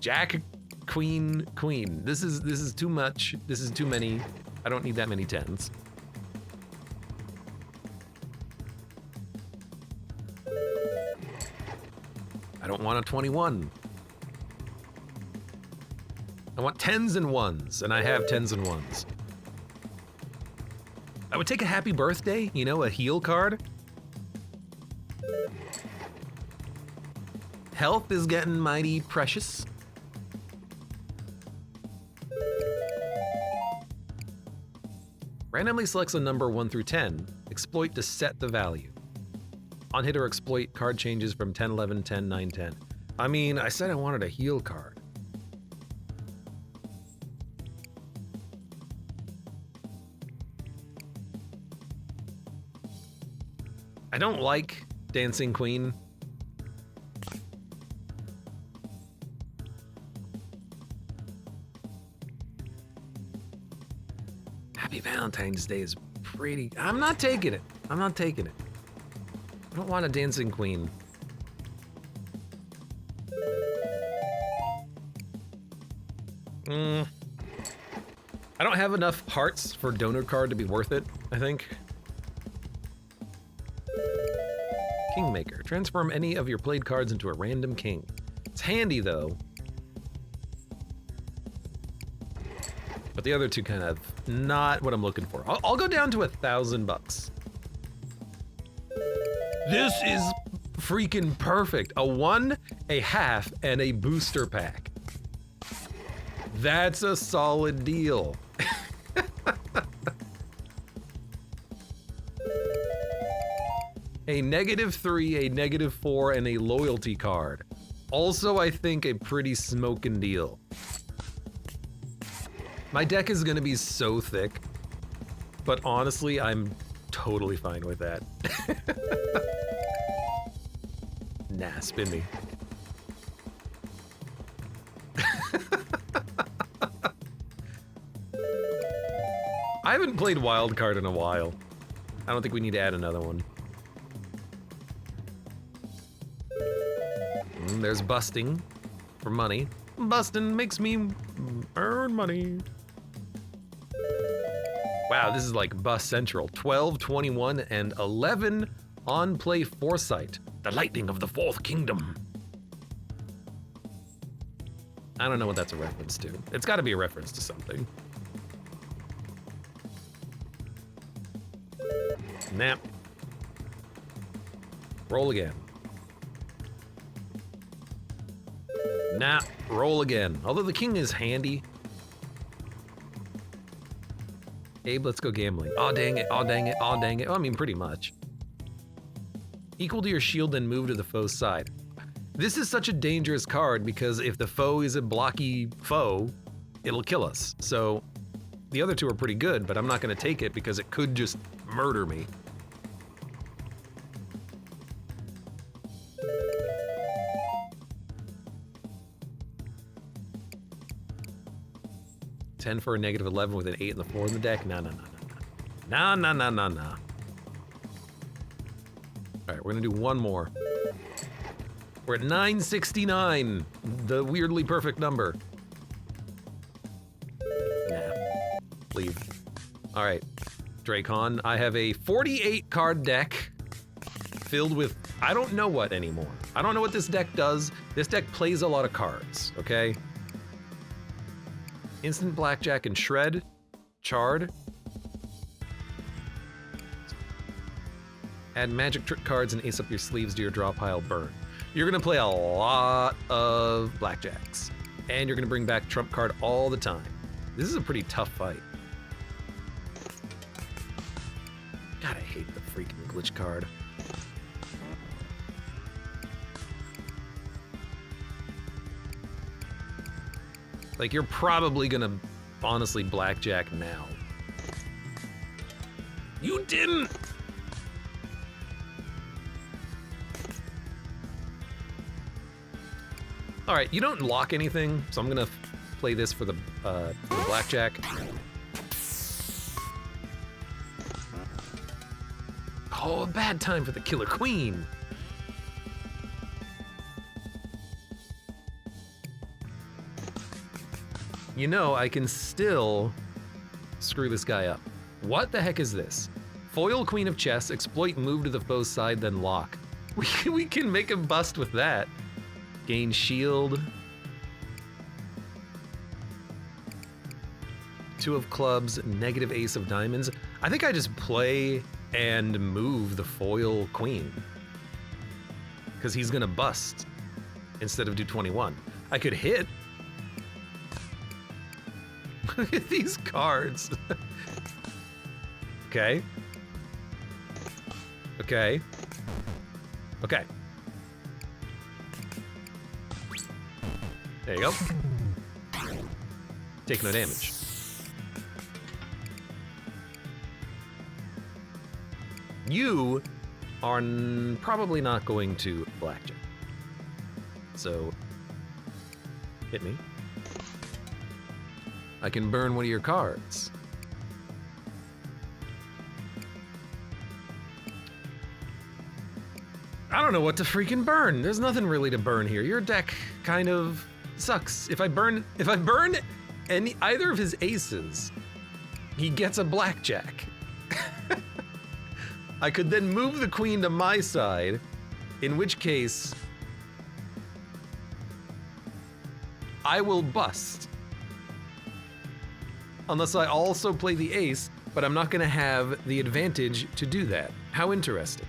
Jack, Queen, Queen. This is too much. This is too many. I don't need that many 10s. I don't want a 21. I want 10s and 1s, and I have 10s and 1s. I would take a happy birthday, you know, a heal card. Health is getting mighty precious. Randomly selects a number 1 through 10. Exploit to set the value. On hit or exploit, card changes from 10, 11, 10, 9, 10. I mean, I said I wanted a heal card. I don't like Dancing Queen. Happy Valentine's Day is pretty... I'm not taking it. I'm not taking it. I don't want a Dancing Queen. I don't have enough hearts for donor card to be worth it, I think. Kingmaker. Transform any of your played cards into a random king. It's handy, though. But the other two kind of not what I'm looking for. I'll go down to $1,000. This is freaking perfect. A 1, a half, and a booster pack. That's a solid deal. A -3, a -4, and a loyalty card. Also, I think a pretty smoking deal. My deck is gonna be so thick, but honestly, I'm totally fine with that. Nah, spin me. I haven't played Wildcard in a while. I don't think we need to add another one. There's busting for money. Busting makes me earn money. Wow, this is like Bust Central. 12, 21, and 11 on play Foresight. The lightning of the 4th kingdom. I don't know what that's a reference to. It's got to be a reference to something. Nap. Roll again. Nah, roll again. Although the king is handy. Abe, let's go gambling. Oh, dang it. Oh, dang it. Oh, dang it. Oh, I mean, pretty much. Equal to your shield, then move to the foe's side. This is such a dangerous card because if the foe is a blocky foe, it'll kill us. So the other two are pretty good, but I'm not going to take it because it could just murder me. $10 for a -11 with an 8 and the 4 in the deck? No. All right, we're gonna do one more. We're at 969, the weirdly perfect number. Nah, leave. All right, Dracon, I have a 48 card deck filled with I don't know what anymore. I don't know what this deck does. This deck plays a lot of cards, okay? Instant blackjack and shred. Charred. Add magic trick cards and ace up your sleeves to your draw pile burn. You're gonna play a lot of blackjacks. And you're gonna bring back trump card all the time. This is a pretty tough fight. God, I hate the freaking glitch card. Like, you're probably gonna honestly blackjack now. You didn't! All right, you don't lock anything, so I'm gonna play this for the blackjack. Oh, a bad time for the killer queen. You know, I can still screw this guy up. What the heck is this? Foil queen of chess, exploit move to the foe's side, then lock. We can make him bust with that. Gain shield. Two of clubs, negative ace of diamonds. I think I just play and move the foil queen, because he's gonna bust instead of do 21. I could hit. Look at these cards. Okay. Okay. Okay. There you go. Take no damage. You are probably not going to blackjack. So, hit me. I can burn one of your cards. I don't know what to freaking burn. There's nothing really to burn here. Your deck kind of sucks. If I burn either of his aces, he gets a blackjack. I could then move the queen to my side, in which case I will bust. Unless I also play the ace, but I'm not gonna have the advantage to do that. How interesting.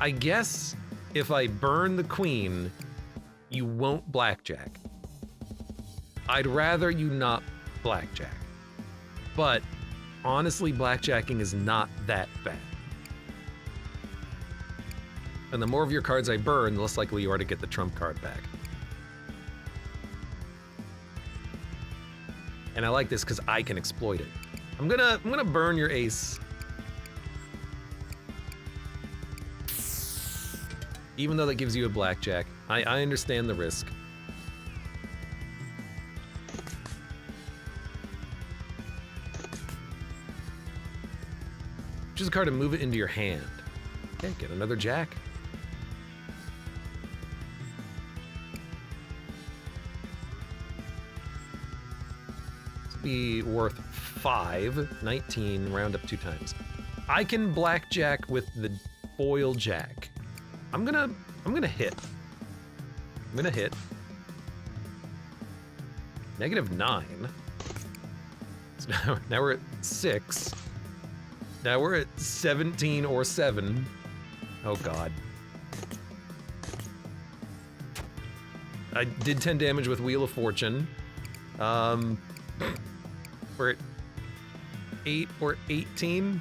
I guess if I burn the queen, you won't blackjack. I'd rather you not blackjack. But honestly, blackjacking is not that bad. And the more of your cards I burn, the less likely you are to get the trump card back. And I like this because I can exploit it. I'm gonna burn your ace. Even though that gives you a blackjack, I understand the risk. Choose a card and move it into your hand. Okay, get another jack. This will be worth 5, 19, round up 2 times. I can blackjack with the foil jack. I'm gonna hit. I'm gonna hit. -9. So now we're at 6. Now we're at 17 or 7. Oh God. I did 10 damage with Wheel of Fortune. We're at 8 or 18.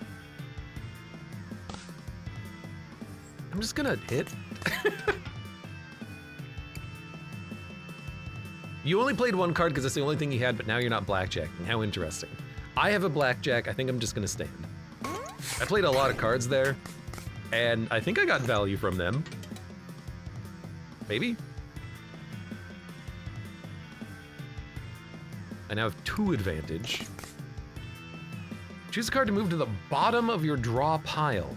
I'm just gonna hit. You only played 1 card because that's the only thing you had, but now you're not blackjacking. How interesting. I have a blackjack. I think I'm just gonna stand. I played a lot of cards there, and I think I got value from them. Maybe? I now have 2 advantage. Choose a card to move to the bottom of your draw pile.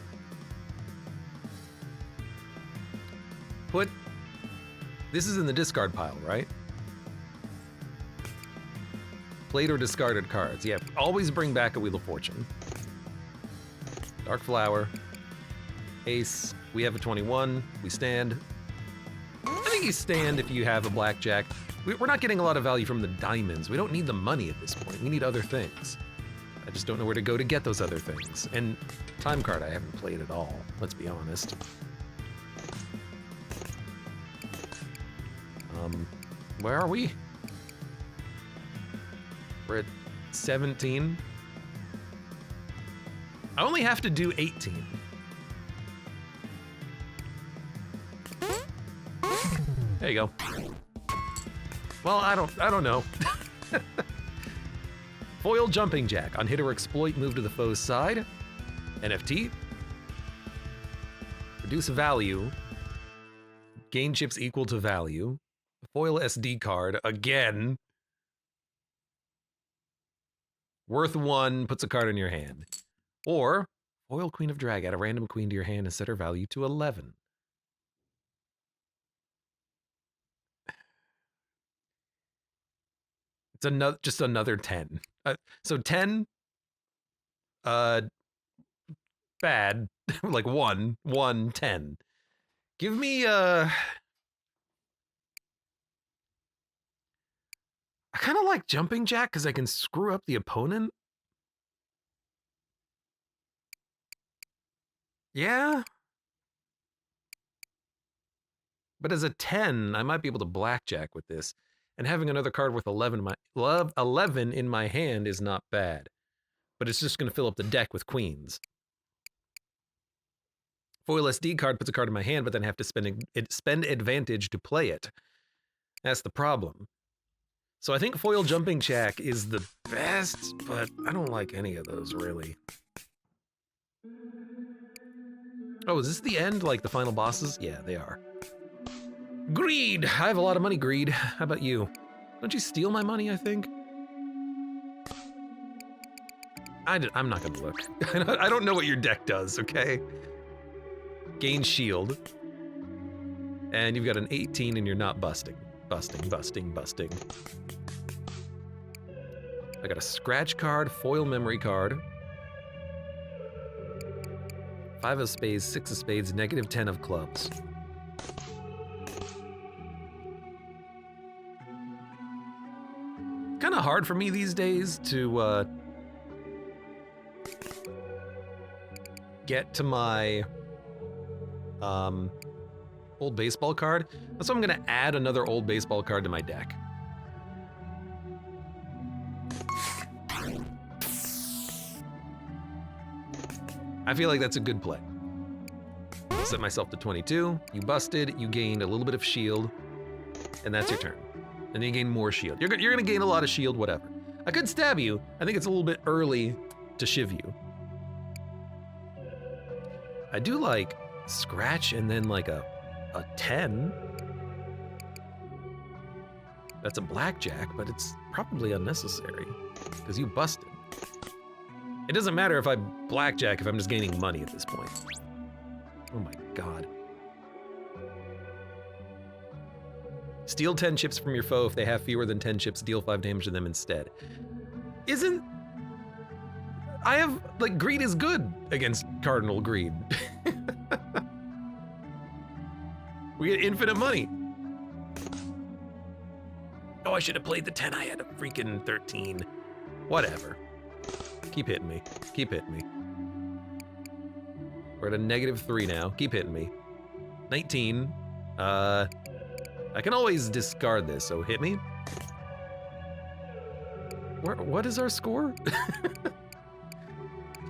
This is in the discard pile, right? Played or discarded cards. Yeah, always bring back a Wheel of Fortune. Dark flower. Ace. We have a 21. We stand. I think you stand if you have a blackjack. We're not getting a lot of value from the diamonds. We don't need the money at this point. We need other things. I just don't know where to go to get those other things. And time card I haven't played at all, let's be honest. Where are we? We're at 17. I only have to do 18. There you go. Well, I don't know. Foil jumping jack. On hit or exploit, move to the foe's side. NFT. Reduce value. Gain chips equal to value. Foil SD card. Again. Worth 1, puts a card in your hand. Or, foil Queen of Drag. Add a random queen to your hand and set her value to 11. It's another, just another 10. So 10, bad, like 1, 10. Give me, I kind of like jumping jack because I can screw up the opponent. Yeah. But as a 10, I might be able to blackjack with this. And having another card with 11 in my hand is not bad. But it's just going to fill up the deck with queens. Foil SD card puts a card in my hand, but then I have to spend advantage to play it. That's the problem. So I think foil jumping jack is the best, but I don't like any of those, really. Oh, is this the end? Like the final bosses? Yeah, they are. Greed! I have a lot of money, Greed. How about you? Don't you steal my money, I think? I'm not gonna look. I don't know what your deck does, okay? Gain shield. And you've got an 18 and you're not busting. Busting. I got a scratch card, foil memory card. 5 of spades, 6 of spades, negative 10 of clubs. Kind of hard for me these days to get to my old baseball card. That's why I'm gonna add another old baseball card to my deck. I feel like that's a good play. Set myself to 22, you busted, you gained a little bit of shield, and that's your turn. And then you gain more shield. You're gonna gain a lot of shield, whatever. I could stab you. I think it's a little bit early to shiv you. I do like scratch and then like a 10. That's a blackjack, but it's probably unnecessary because you busted. It doesn't matter if I blackjack if I'm just gaining money at this point. Oh my god. Steal 10 chips from your foe. If they have fewer than 10 chips, deal 5 damage to them instead. Like, greed is good against Cardinal Greed. We get infinite money. Oh, I should have played the 10. I had a freaking 13. Whatever. Keep hitting me. Keep hitting me. We're at a -3 now. Keep hitting me. 19. I can always discard this, so hit me. What is our score?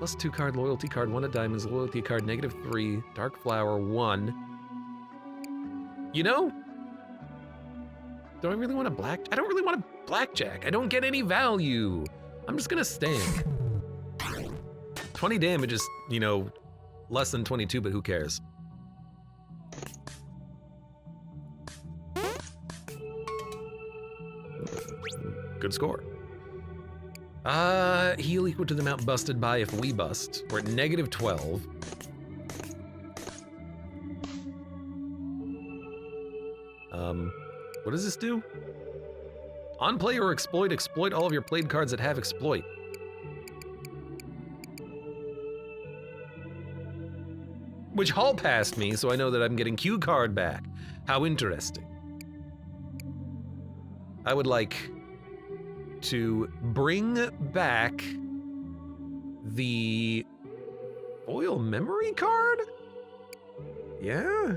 +2 card, loyalty card, 1 of diamonds, loyalty card, -3, dark flower, 1. You know? Do I really want to I don't really want to blackjack. I don't get any value. I'm just gonna stand. 20 damage is, you know, less than 22, but who cares? Good score. Heal equal to the amount busted by if we bust. We're at -12. What does this do? On play or exploit, exploit all of your played cards that have exploit. which hall passed me, so I know that I'm getting cue card back. How interesting. I would like to bring back the foil memory card? Yeah.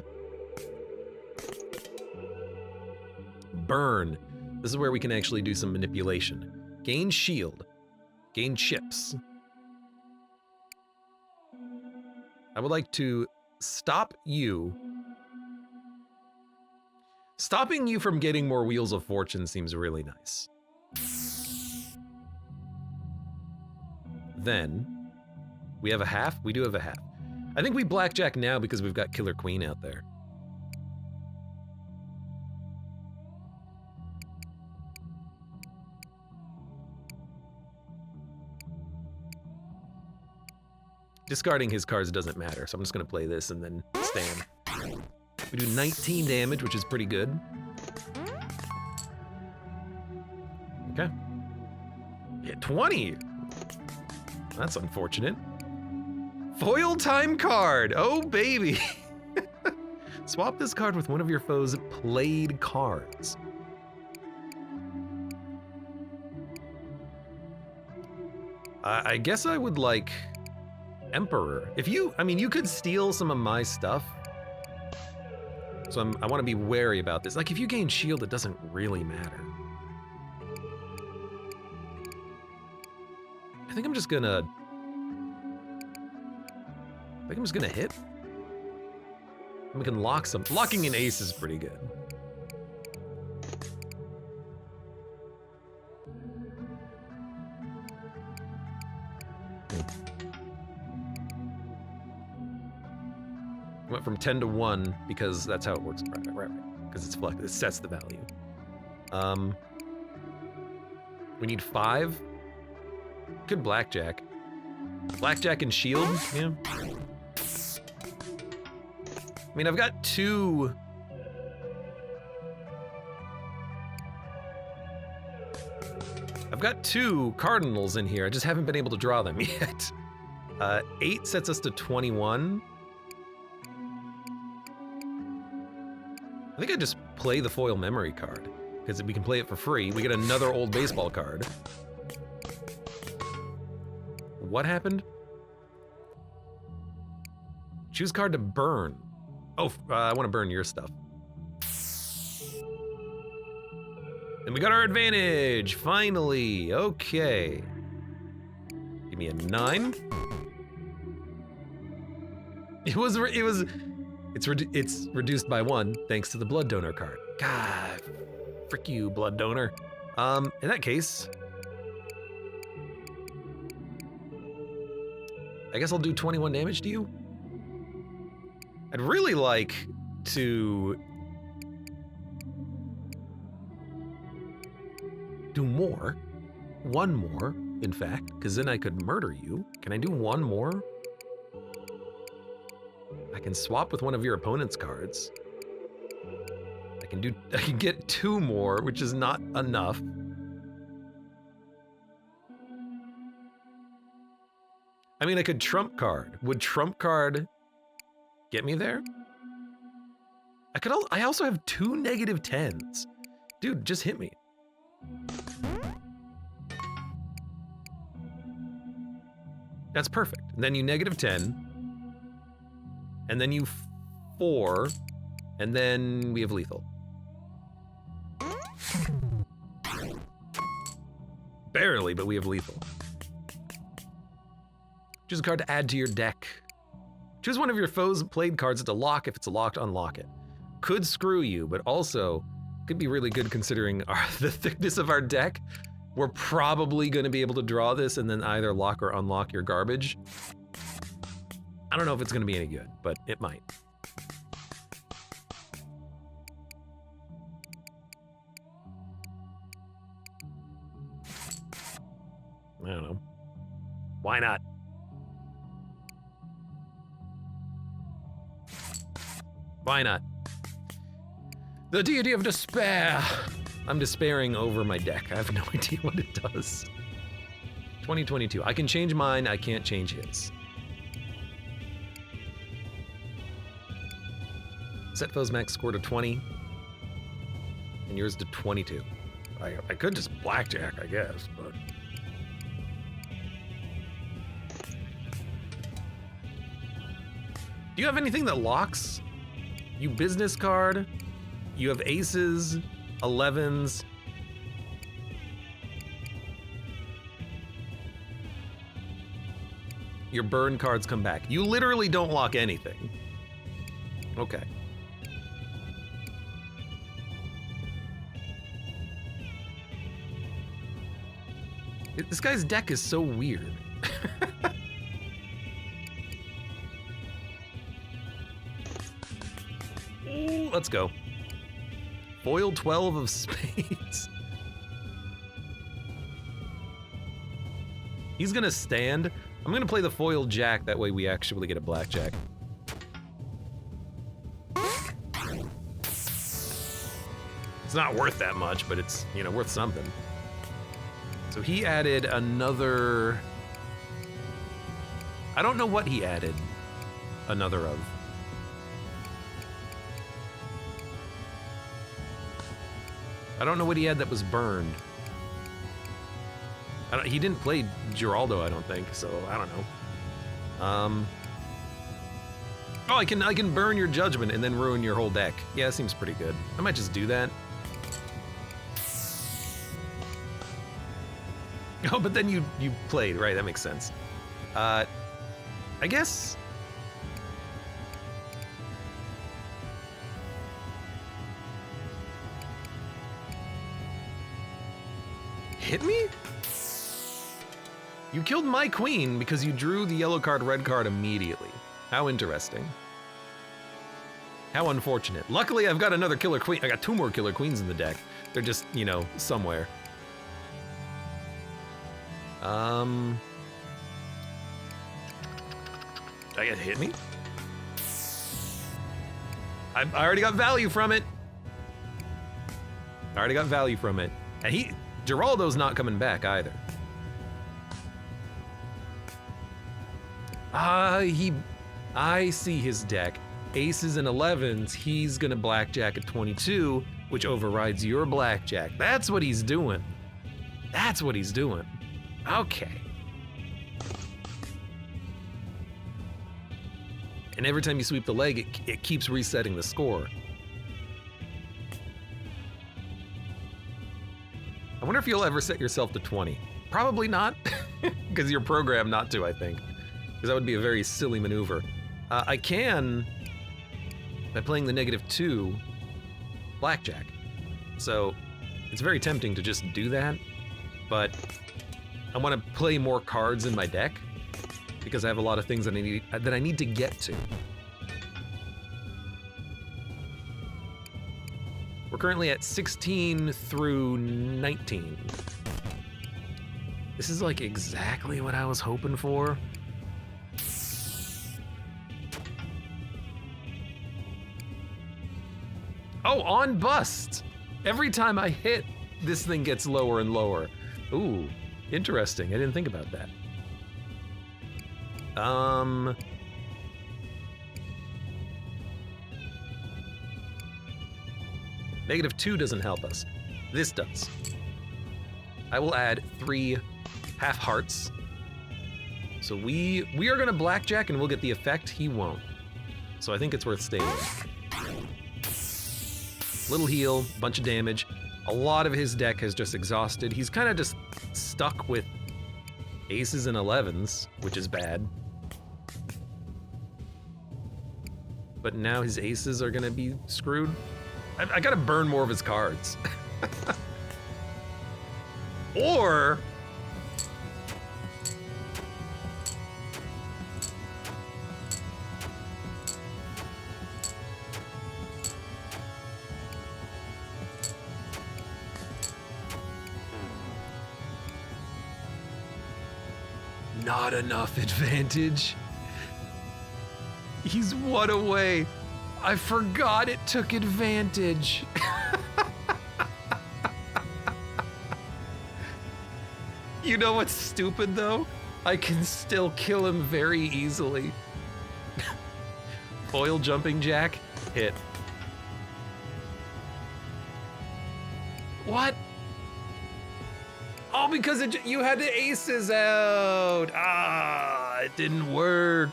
Burn. This is where we can actually do some manipulation. Gain shield. Gain chips. I would like to stop you. Stopping you from getting more Wheels of Fortune seems really nice. Then, we have a half? We do have a half. I think we blackjack now because we've got Killer Queen out there. Discarding his cards doesn't matter, so I'm just gonna play this and then stand. We do 19 damage, which is pretty good. Okay. Yeah, 20! That's unfortunate. Foil time card! Oh, baby! Swap this card with one of your foe's played cards. I guess I would like Emperor. If you, I mean, you could steal some of my stuff. So I want to be wary about this. Like, if you gain shield, it doesn't really matter. I think I'm just gonna hit. And we can lock some. Locking an ace is pretty good. Went from 10 to 1 because that's how it works. Right. Because it's flex. It sets the value. We need 5. Good blackjack. Blackjack and shield. Yeah. I mean, I've got 2. I've got 2 cardinals in here. I just haven't been able to draw them yet. 8 sets us to 21. I think I just play the foil memory card, because we can play it for free. We get another old baseball card. What happened? Choose card to burn. Oh, I want to burn your stuff. And we got our advantage, finally. Okay. Give me a 9. It's reduced by 1 thanks to the blood donor card. God, frick you, blood donor. In that case, I guess I'll do 21 damage to you. I'd really like to do more. 1 more, in fact, because then I could murder you. Can I do 1 more? I can swap with one of your opponent's cards. I can get 2 more, which is not enough. I mean, I could trump card. Would trump card get me there? I also have 2 negative 10s. Dude, just hit me. That's perfect. And then you negative 10. And then you 4, and then we have lethal. Barely, but we have lethal. Choose a card to add to your deck. Choose one of your foe's played cards to lock. If it's locked, unlock it. Could screw you, but also could be really good considering the thickness of our deck. We're probably going to be able to draw this and then either lock or unlock your garbage. I don't know if it's going to be any good, but it might. I don't know. Why not? Why not? The deity of despair. I'm despairing over my deck. I have no idea what it does. 2022. I can change mine. I can't change his. Set foe's max score to 20. And yours to 22. I could just blackjack, I guess, but... Do you have anything that locks? You business card, you have aces, 11s. Your burn cards come back. You literally don't lock anything. Okay. This guy's deck is so weird. Let's go. Foil 12 of spades. He's gonna stand. I'm gonna play the foil jack, that way we actually get a blackjack. It's not worth that much, but it's, you know, worth something. So he added another... I don't know what he added another of. I don't know what he had that was burned. He didn't play Geraldo, I don't think, so I don't know. Oh, I can burn your judgment and then ruin your whole deck. Yeah, that seems pretty good. I might just do that. Oh, but then you played, right? That makes sense. I guess... Hit me? You killed my queen because you drew the yellow card, red card immediately. How interesting. How unfortunate. Luckily, I've got another killer queen. I got 2 more killer queens in the deck. They're just, you know, somewhere. I get hit me? I already got value from it. I already got value from it. And Geraldo's not coming back either. I see his deck. Aces and 11s, he's gonna blackjack at 22, which overrides your blackjack. That's what he's doing. That's what he's doing. Okay. And every time you sweep the leg, it keeps resetting the score. I wonder if you'll ever set yourself to 20. Probably not, because you're programmed not to, I think. Because that would be a very silly maneuver. I can, by playing the -2, blackjack. So it's very tempting to just do that, but I want to play more cards in my deck because I have a lot of things that I need to get to. We're currently at 16 through 19. This is like exactly what I was hoping for. Oh, on bust! Every time I hit, this thing gets lower and lower. Ooh, interesting. I didn't think about that. -2 doesn't help us. This does. I will add 3 half hearts. So we are gonna blackjack and we'll get the effect, he won't. So I think it's worth staying with. Little heal, bunch of damage. A lot of his deck has just exhausted. He's kind of just stuck with aces and 11s, which is bad. But now his aces are gonna be screwed. I gotta burn more of his cards. Or... not enough advantage. He's 1 away. I forgot it took advantage. You know what's stupid though? I can still kill him very easily. Foil jumping jack, hit. What? Oh, because you had the aces out. Ah, it didn't work.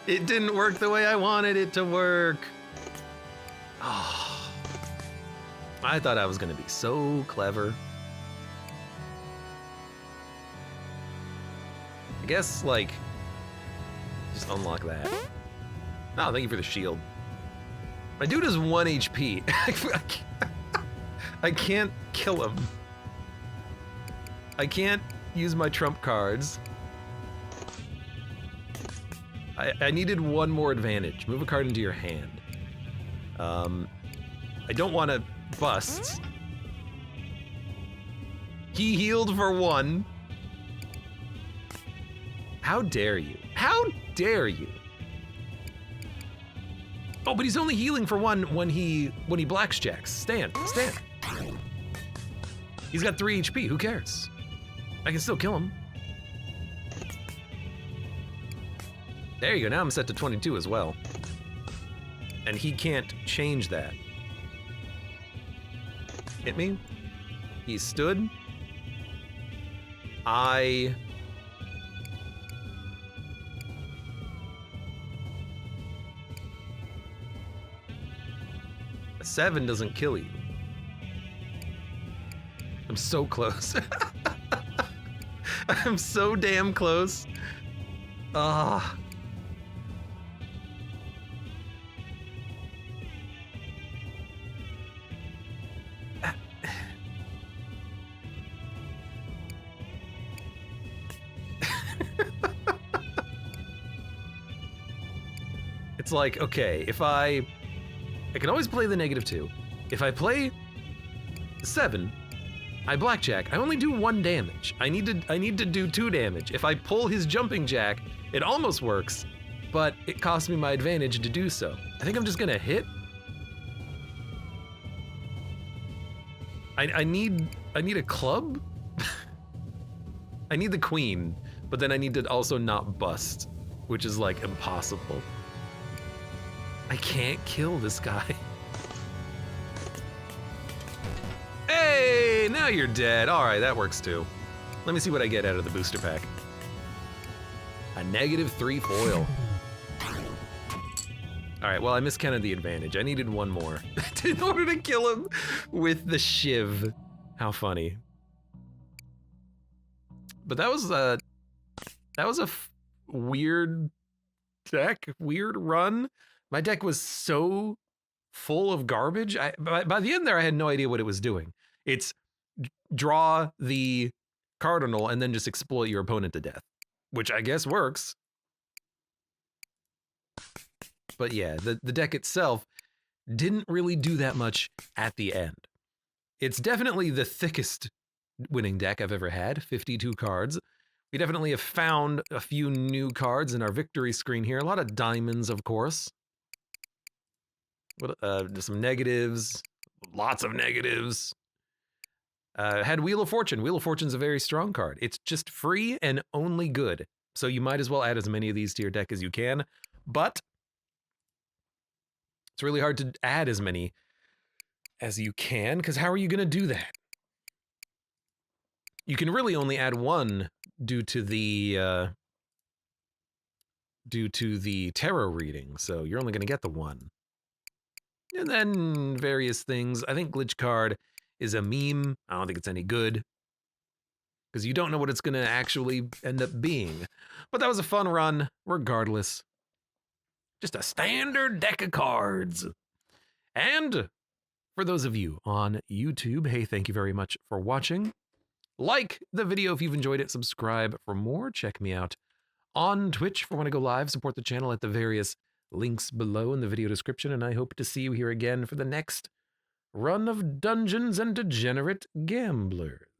It didn't work the way I wanted it to work. Oh, I thought I was gonna be so clever. I guess, like, just unlock that. Oh, thank you for the shield. My dude is 1 HP. I can't kill him. I can't use my trump cards. I needed one more advantage. Move a card into your hand. I don't want to bust. He healed for 1. How dare you? How dare you? Oh, but he's only healing for 1 when he blackjacks. Stand. He's got 3 HP, who cares? I can still kill him. There you go, now I'm set to 22 as well. And he can't change that. Hit me. He stood. A 7 doesn't kill you. I'm so close. I'm so damn close. Ah. It's like, okay, if I can always play the -2. If I play 7, I blackjack. I only do 1 damage. I need to do 2 damage. If I pull his jumping jack, it almost works, but it costs me my advantage to do so. I think I'm just gonna hit. I need a club. I need the queen, but then I need to also not bust, which is like impossible. I can't kill this guy. Hey, now you're dead. All right, that works too. Let me see what I get out of the booster pack. A -3 foil. All right, well, I miscounted the advantage. I needed 1 more in order to kill him with the shiv. How funny. But that was a weird deck, weird run. My deck was so full of garbage. By the end there, I had no idea what it was doing. It's draw the cardinal and then just exploit your opponent to death, which I guess works. But yeah, the deck itself didn't really do that much at the end. It's definitely the thickest winning deck I've ever had, 52 cards. We definitely have found a few new cards in our victory screen here. A lot of diamonds, of course. Some negatives, lots of negatives. Had Wheel of Fortune. Wheel of Fortune's a very strong card. It's just free and only good. So you might as well add as many of these to your deck as you can. But it's really hard to add as many as you can, because how are you going to do that? You can really only add 1 due to the tarot reading. So you're only going to get the 1. And then various things. I think glitch card is a meme. I don't think it's any good, because you don't know what it's going to actually end up being. But that was a fun run, regardless. Just a standard deck of cards. And for those of you on YouTube, hey, thank you very much for watching. Like the video if you've enjoyed it. Subscribe for more. Check me out on Twitch for when I go live. Support the channel at the various links below in the video description, and I hope to see you here again for the next run of Dungeons and Degenerate Gamblers.